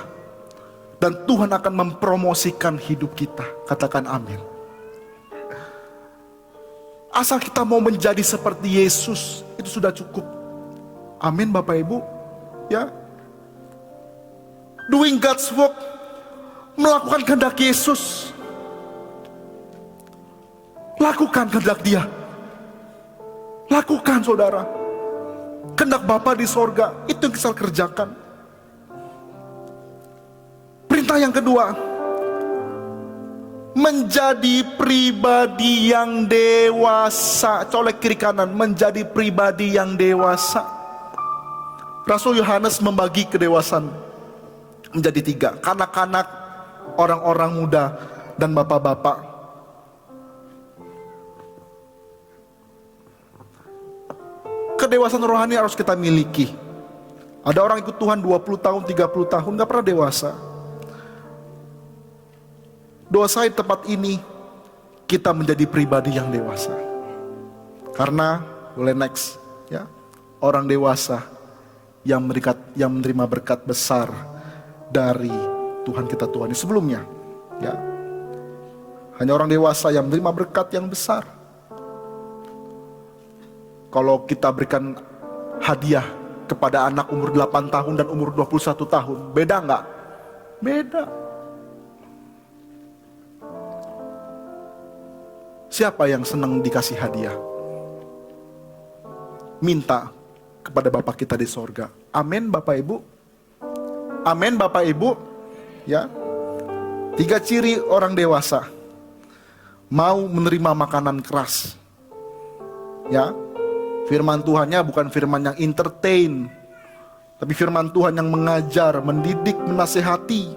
Dan Tuhan akan mempromosikan hidup kita. Katakan amin. Asal kita mau menjadi seperti Yesus, itu sudah cukup. Amin Bapak Ibu. Ya. Doing God's work, melakukan kehendak Yesus. Lakukan kehendak Dia. Lakukan, saudara. Kehendak Bapa di sorga, itu yang kita kerjakan. Perintah yang kedua, menjadi pribadi yang dewasa. Colek kiri kanan, menjadi pribadi yang dewasa. Rasul Yohanes membagi kedewasaan menjadi 3, kanak-kanak, orang-orang muda, dan bapak-bapak. Kedewasaan rohani harus kita miliki. Ada orang ikut Tuhan 20 tahun, 30 tahun, gak pernah dewasa. Doa saya di tempat ini, kita menjadi pribadi yang dewasa. Karena, boleh next, ya, orang dewasa yang menerima berkat besar dari Tuhan kita Tuhan ini sebelumnya, ya. Hanya orang dewasa yang menerima berkat yang besar. Kalau kita berikan hadiah kepada anak umur 8 tahun dan umur 21 tahun, beda nggak? Beda. Siapa yang senang dikasih hadiah? Minta kepada Bapa kita di sorga. Amin Bapak Ibu. Amin Bapak Ibu. Ya. 3 ciri orang dewasa mau menerima makanan keras. Ya. Firman Tuhannya bukan firman yang entertain, tapi firman Tuhan yang mengajar, mendidik, menasehati.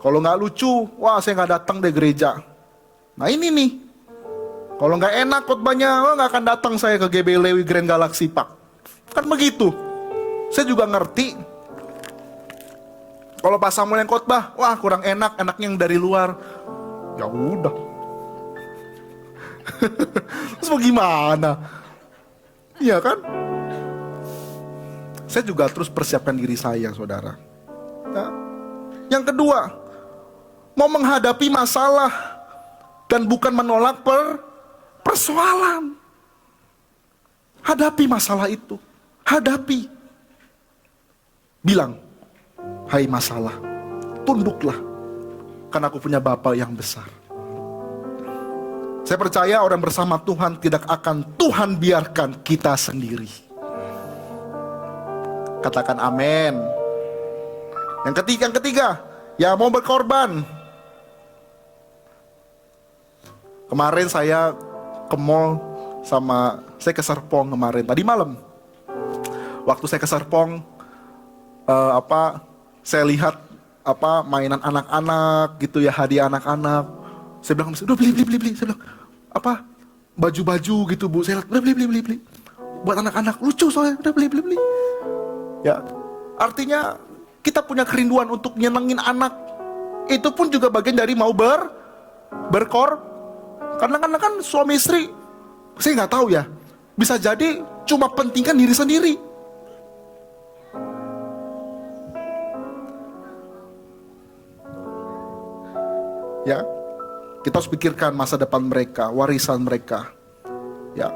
Kalau nggak lucu, wah saya nggak datang deh gereja. Nah ini nih, kalau nggak enak khotbahnya, wah nggak akan datang saya ke GB Lewi Grand Galaxy Park. Kan begitu. Saya juga ngerti. Kalau Pak Samuel yang khotbah, wah kurang enak, enaknya yang dari luar. Ya udah. Terus mau gimana? Iya kan? Saya juga terus persiapkan diri saya, saudara. Ya. Yang kedua, mau menghadapi masalah dan bukan menolak persoalan. Hadapi masalah itu. Hadapi. Bilang, hai masalah, tunduklah, karena aku punya Bapa yang besar. Saya percaya orang bersama Tuhan tidak akan Tuhan biarkan kita sendiri. Katakan amin. Yang ketiga, ya mau berkorban. Kemarin saya ke mall saya ke Serpong kemarin, tadi malam. Waktu saya ke Serpong, saya lihat mainan anak-anak gitu ya, hadiah anak-anak. Saya bilang, udah beli. Saya bilang, baju-baju gitu Bu. Saya lihat, udah beli. Buat anak-anak lucu soalnya, udah beli. Ya, artinya kita punya kerinduan untuk nyenengin anak. Itu pun juga bagian dari mau karena kan suami istri, saya nggak tahu ya, bisa jadi cuma pentingkan diri sendiri. Ya, kita harus pikirkan masa depan mereka, warisan mereka. Ya.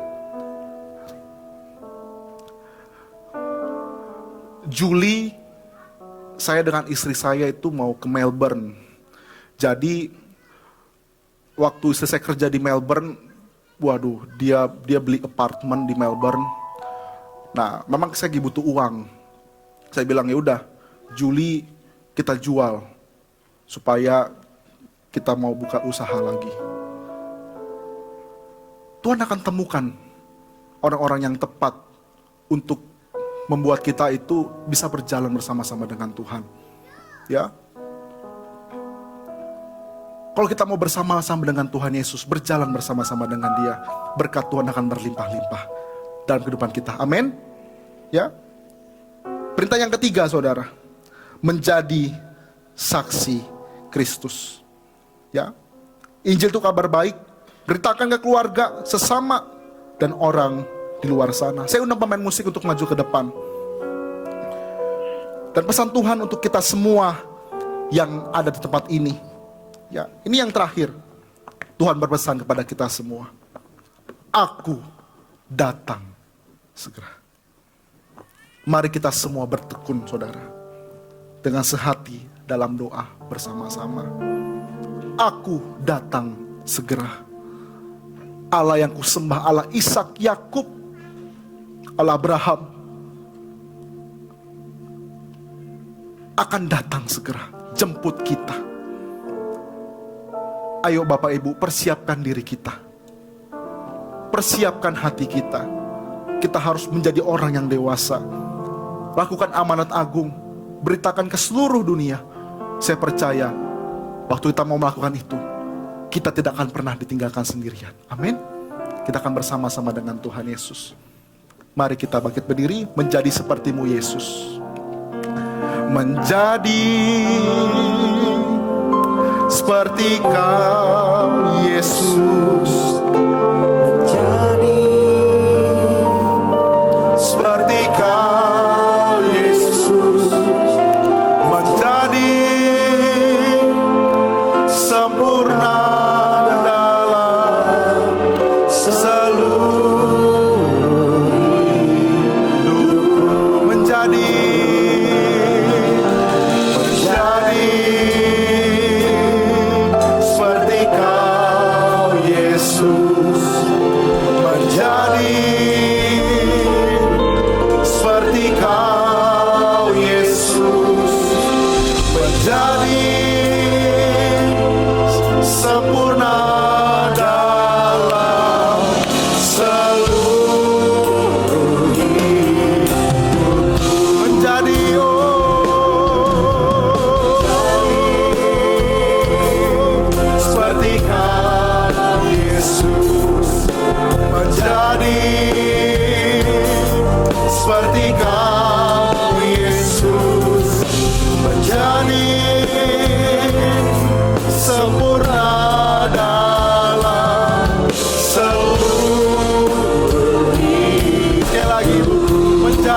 Juli, saya dengan istri saya itu mau ke Melbourne. Jadi waktu istri saya kerja di Melbourne, waduh, dia beli apartemen di Melbourne. Nah, memang saya butuh uang. Saya bilang ya udah, Juli kita jual supaya kita mau buka usaha lagi. Tuhan akan temukan orang-orang yang tepat untuk membuat kita itu bisa berjalan bersama-sama dengan Tuhan. Ya. Kalau kita mau bersama-sama dengan Tuhan Yesus, berjalan bersama-sama dengan Dia, berkat Tuhan akan berlimpah-limpah dalam kehidupan kita. Amin. Ya. Perintah yang ketiga, saudara, menjadi saksi Kristus. Ya, Injil itu kabar baik, beritakan ke keluarga, sesama, dan orang di luar sana. Saya undang pemain musik untuk maju ke depan. Dan pesan Tuhan untuk kita semua yang ada di tempat ini. Ya, ini yang terakhir. Tuhan berpesan kepada kita semua. Aku datang segera. Mari kita semua bertekun, saudara, dengan sehati dalam doa bersama-sama. Aku datang segera. Allah yang kusembah, Allah Ishak, Yakub, Allah Abraham, akan datang segera, jemput kita. Ayo Bapak Ibu, persiapkan diri kita, persiapkan hati kita. Kita harus menjadi orang yang dewasa. Lakukan amanat agung, beritakan ke seluruh dunia. Saya percaya waktu kita mau melakukan itu, kita tidak akan pernah ditinggalkan sendirian. Amin. Kita akan bersama-sama dengan Tuhan Yesus. Mari kita bangkit berdiri, menjadi sepertimu Yesus. Menjadi seperti Kau Yesus. Menjadi Seperti Kau Yesus. Menjadi sempurna dalam seluruh hidupku. Menjadi seperti Kau Yesus.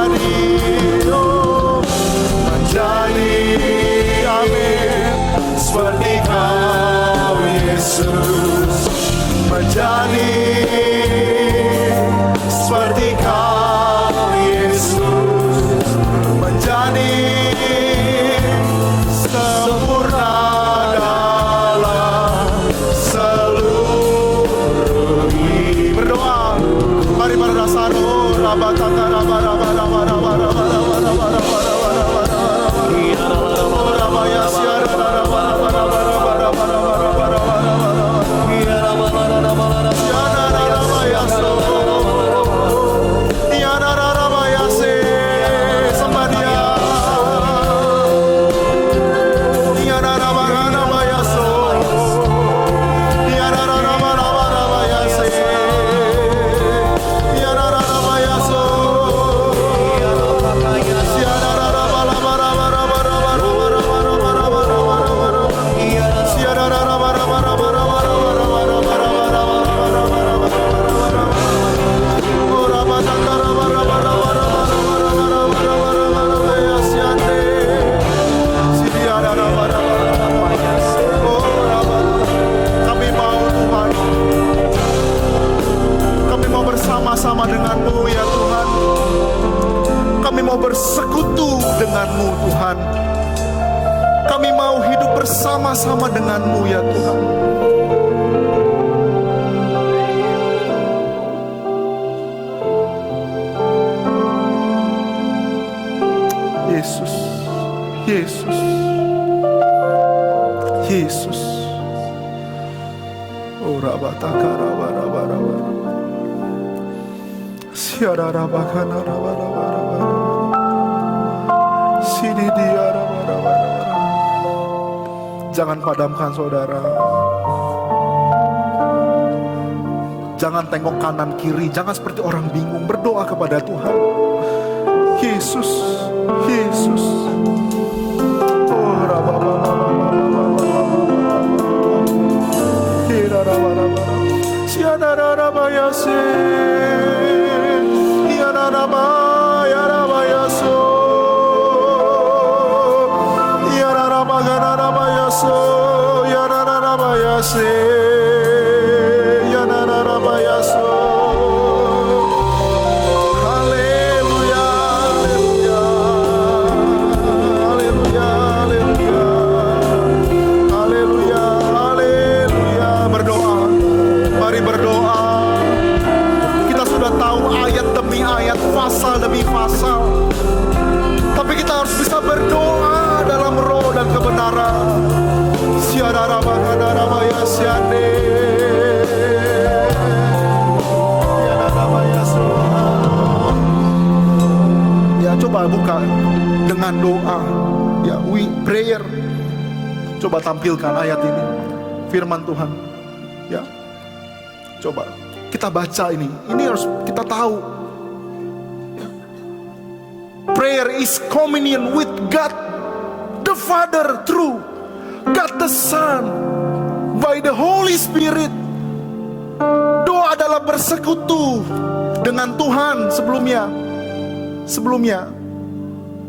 menjadi, oh, menjadi, amin, seperti Kau Yesus, menjadi seperti Kau Yesus, menjadi sempurna dalam seluruh hidup. Berdoa, mari pada dasarmu, rabataka raba raba raba raba raba raba raba raba raba raba raba ya siara raba raba raba raba raba raba raba raba siara raba ya so siara raba ya se sembah Dia. Siara raba raba ya so siara raba raba ya se siara raba ya so siara raba raba raba raba raba raba raba raba raba siara raba raba raba raba kami mau Tuhan, kami mau bersama-sama dengan-Mu ya Tuhan, kami mau bersekutu dengan-Mu Tuhan, kami mau hidup bersama-sama dengan-Mu ya Tuhan. Yesus, Yesus, Yesus. Oh rabataka raba raba raba raba. Siara rabakana raba raba raba raba. Sini dia raba raba raba raba. Jangan padamkan saudara. Jangan tengok kanan kiri, jangan seperti orang bingung. Berdoa kepada Tuhan. Yesus, Yesus. Oh raba raba raba raba. Siara raba ya se. Siara raba ya raba ya so. Siara raba raba ya so. Siara raba ya se. Siara raba ya so. Haleluya, haleluya, haleluya, haleluya, haleluya, haleluya. Berdoa, mari berdoa. Kita sudah tahu ayat demi ayat, pasal demi pasal, tapi kita harus bisa berdoa dalam roh dan kebenaran. Siara raba raba ya siane. Siara raba ya so. Ya coba buka dengan doa. Ya prayer. Coba tampilkan ayat ini. Firman Tuhan. Ya. Coba kita baca ini. Ini harus kita tahu. Ya. Prayer is communion with God the Father through God the Son by the Holy Spirit. Doa adalah bersekutu dengan Tuhan sebelumnya.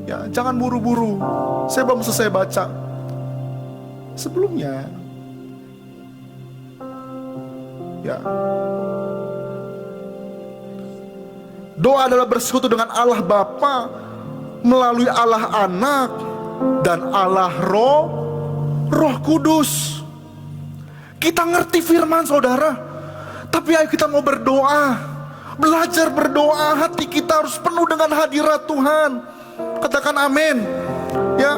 Ya, jangan buru-buru. Saya belum selesai baca. Sebelumnya. Ya. Doa adalah bersekutu dengan Allah Bapa melalui Allah Anak dan Allah Roh Kudus. Kita ngerti firman saudara, tapi ayo kita mau berdoa. Belajar berdoa, hati kita harus penuh dengan hadirat Tuhan. Katakan amin. Ya,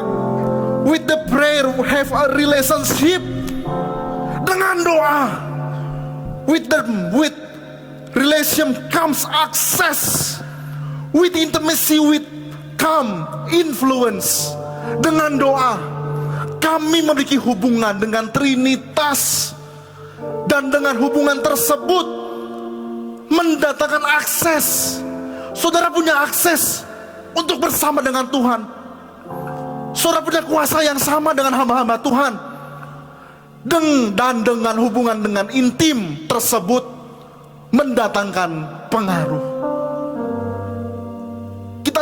with the prayer we have a relationship. Dengan doa, with relation comes access. With intimacy with come influence. Dengan doa kami memiliki hubungan dengan Trinitas, dan dengan hubungan tersebut mendatangkan akses. Saudara punya akses untuk bersama dengan Tuhan. Saudara punya kuasa yang sama dengan hamba-hamba Tuhan. Dan dengan hubungan dengan intim tersebut mendatangkan pengaruh. Kita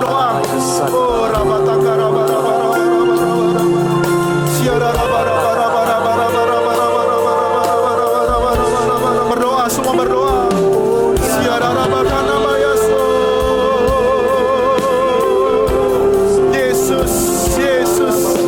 berdoa. Oh, rabataka rabarabara. Siara berdoa, semua berdoa. Siara rabakana bayaso. Yesus, Yesus.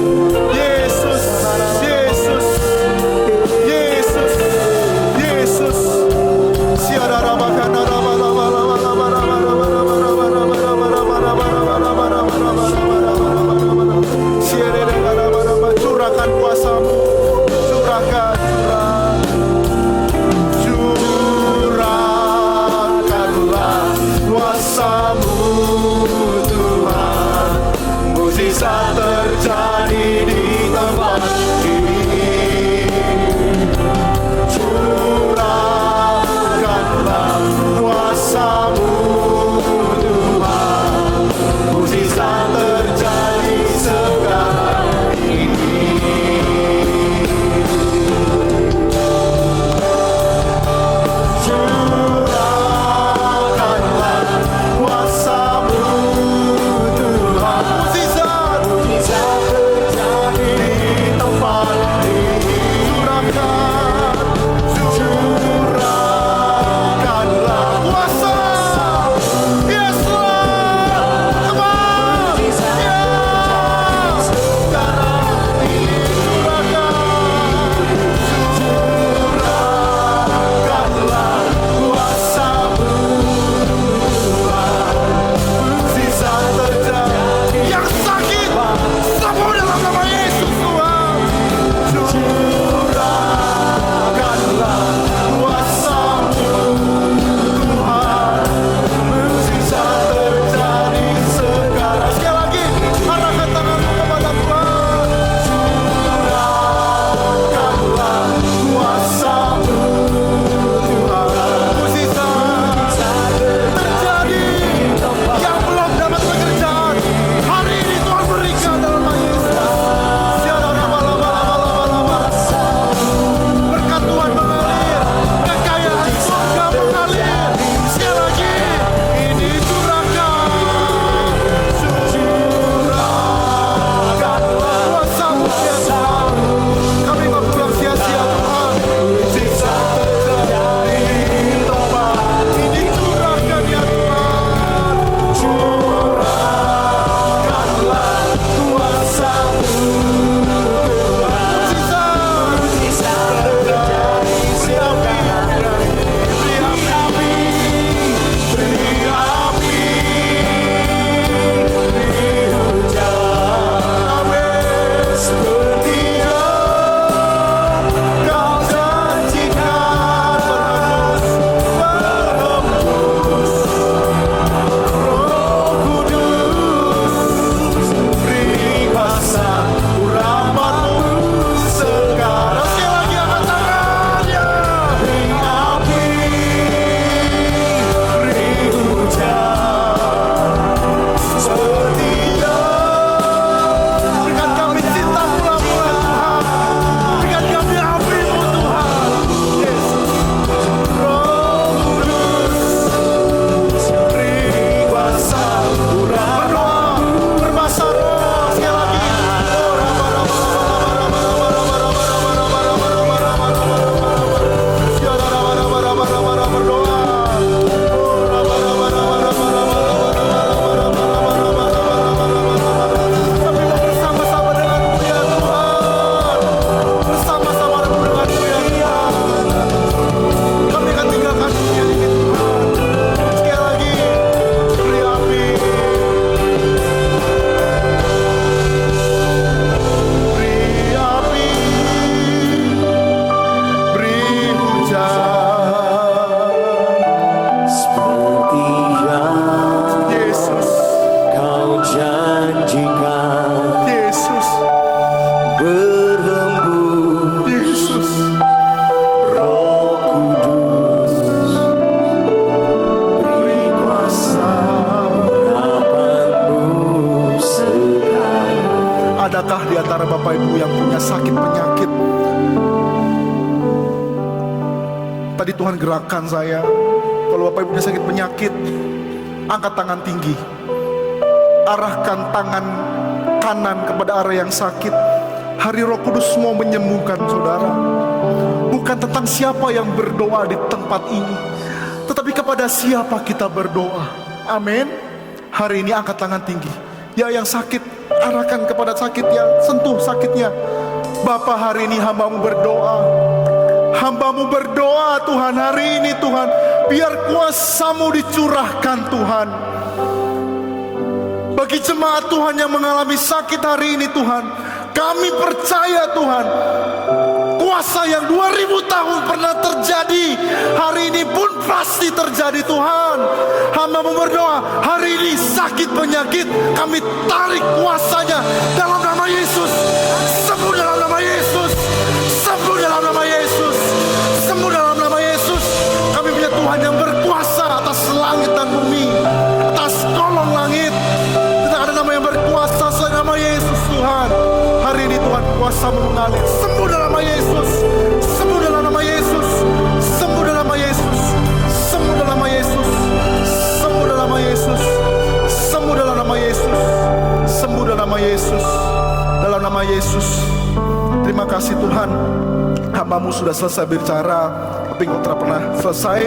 sakit penyakit. Tadi Tuhan gerakan saya, kalau Bapak Ibu punya sakit penyakit, angkat tangan tinggi, arahkan tangan kanan kepada area yang sakit. Hari Roh Kudus mau menyembuhkan saudara. Bukan tentang siapa yang berdoa di tempat ini, tetapi kepada siapa kita berdoa. Amin. Hari ini angkat tangan tinggi. Ya, yang sakit, arahkan kepada sakitnya, sentuh sakitnya. Bapa, hari ini hambamu berdoa. Hambamu berdoa Tuhan, hari ini Tuhan, biar kuasa-Mu dicurahkan Tuhan. Bagi jemaat Tuhan yang mengalami sakit hari ini Tuhan, kami percaya Tuhan, kuasa yang 2000 tahun pernah terjadi, hari ini pun pasti terjadi Tuhan. Hamba-Mu berdoa, hari ini sakit penyakit kami tarik kuasanya dalam nama Yesus. Sembuh dalam nama Yesus. Sembuh dalam nama Yesus. Sembuh dalam nama Yesus. Kami punya Tuhan yang berkuasa atas langit dan bumi, atas kolong langit. Tidak ada nama yang berkuasa selain nama Yesus Tuhan. Hari ini Tuhan, kuasa-Mu mengalir. Sembuh dalam nama Yesus. Sembuh dalam nama Yesus. Sembuh dalam nama Yesus. Sembuh dalam nama Yesus. Sembuh dalam nama Yesus. Sembuh dalam nama Yesus. Sembuh dalam nama Yesus. Dalam nama Yesus. Terima kasih Tuhan, hamba-Mu sudah selesai bicara, tapi Engkau tidak pernah selesai.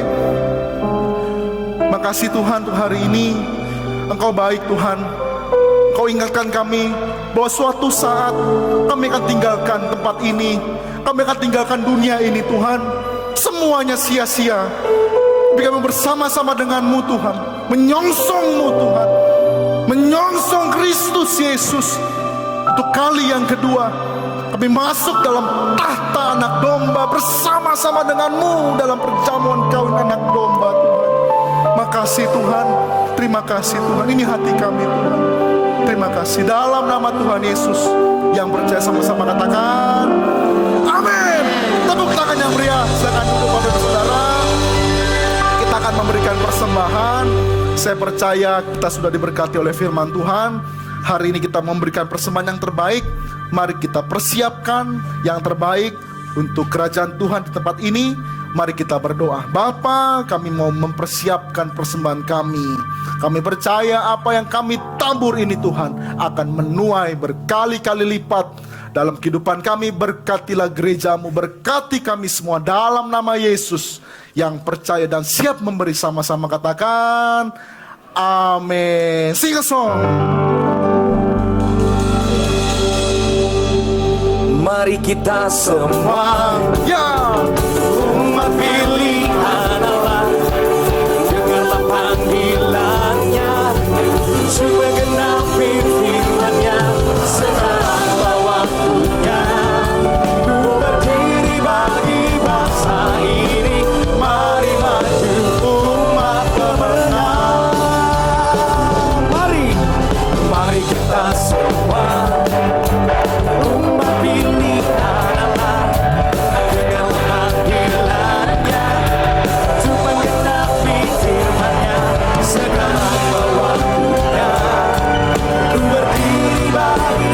Makasih Tuhan untuk hari ini. Engkau baik Tuhan. Engkau ingatkan kami bahwa suatu saat kami akan tinggalkan tempat ini, kami akan tinggalkan dunia ini Tuhan. Semuanya sia-sia, tapi kami bersama-sama dengan-Mu Tuhan, menyongsong-Mu Tuhan, menyongsong Kristus Yesus. Untuk kali yang kedua kami masuk dalam tahta anak domba bersama-sama dengan-Mu dalam perjamuan kawin anak domba Tuhan. Makasih Tuhan, terima kasih Tuhan. Ini hati kami Tuhan. Terima kasih dalam nama Tuhan Yesus. Yang percaya sama-sama katakan amin. Tepuk tangan yang meriah. Silakan duduk Bapak Ibu Saudara. Kita akan memberikan persembahan. Saya percaya kita sudah diberkati oleh firman Tuhan. Hari ini kita memberikan persembahan yang terbaik. Mari kita persiapkan yang terbaik untuk kerajaan Tuhan di tempat ini. Mari kita berdoa. Bapa, kami mau mempersiapkan persembahan kami. Kami percaya apa yang kami tabur ini Tuhan akan menuai berkali-kali lipat dalam kehidupan kami. Berkatilah gereja-Mu, berkati kami semua dalam nama Yesus. Yang percaya dan siap memberi sama-sama katakan amin. Sing a song. Mari kita semua, Ya, umat pilihan Allah, dengarlah panggilannya, supaya genapi firman-Nya. Sekarang waktunya berdiri bagi bangsa ini. Mari maju umat pemenang. Mari kita semua, umat pilihan Allah, dengarlah panggilannya, supaya genapi firman-Nya. Sekarang waktunya berdiri bagi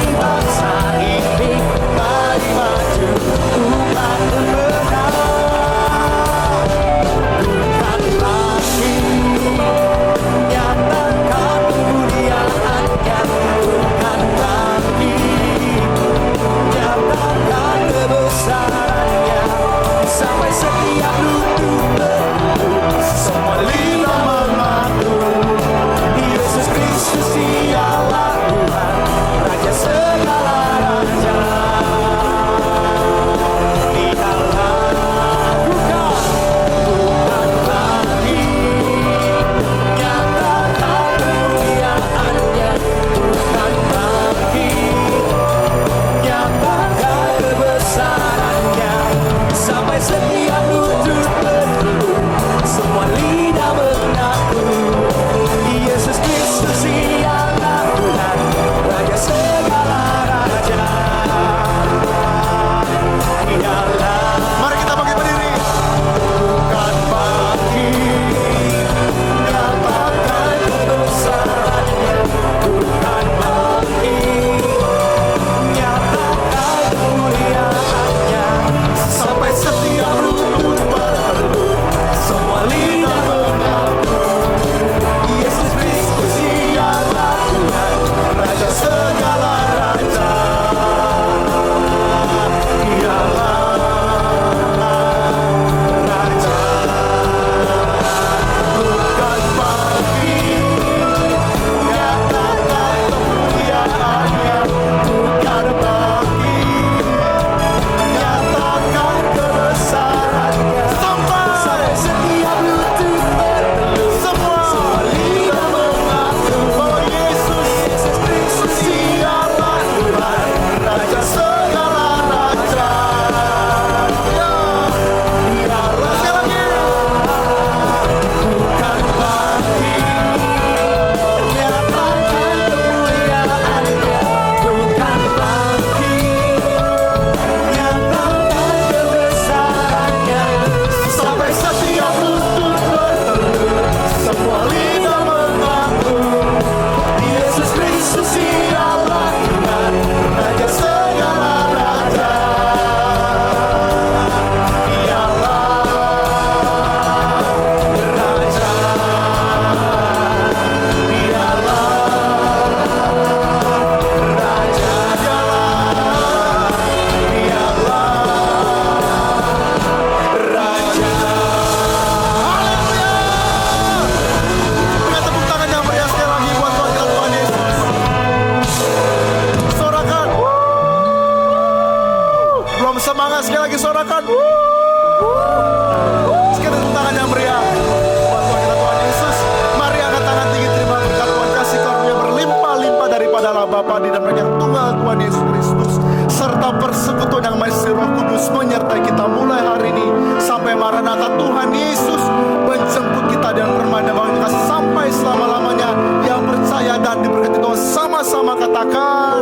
semangat sekali lagi sorakan. Sekali tepuk tangan yang meriah buat Tuhan kita Tuhan Yesus. Mari angkat tangan tinggi, terima berkat Tuhan, kasih karunia berlimpah-limpah daripada Allah Bapa di dalam yang tunggal Tuhan Yesus Kristus, serta persekutuan yang Maha Roh Kudus menyertai kita mulai hari ini sampai Maranatha. Tuhan Yesus menjemput kita dan bermain kita sampai selama-lamanya. Yang percaya dan diberkati Tuhan sama-sama katakan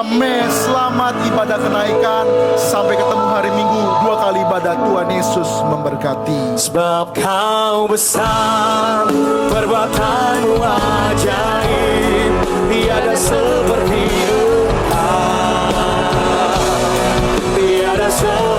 amin. Selamat ibadah kenaikan. Sampai ketemu hari Minggu 2 kali ibadah. Tuhan Yesus memberkati. Sebab kau besar, perbuatanmu ajaib, tiada seperti Tuhan, tiada seperti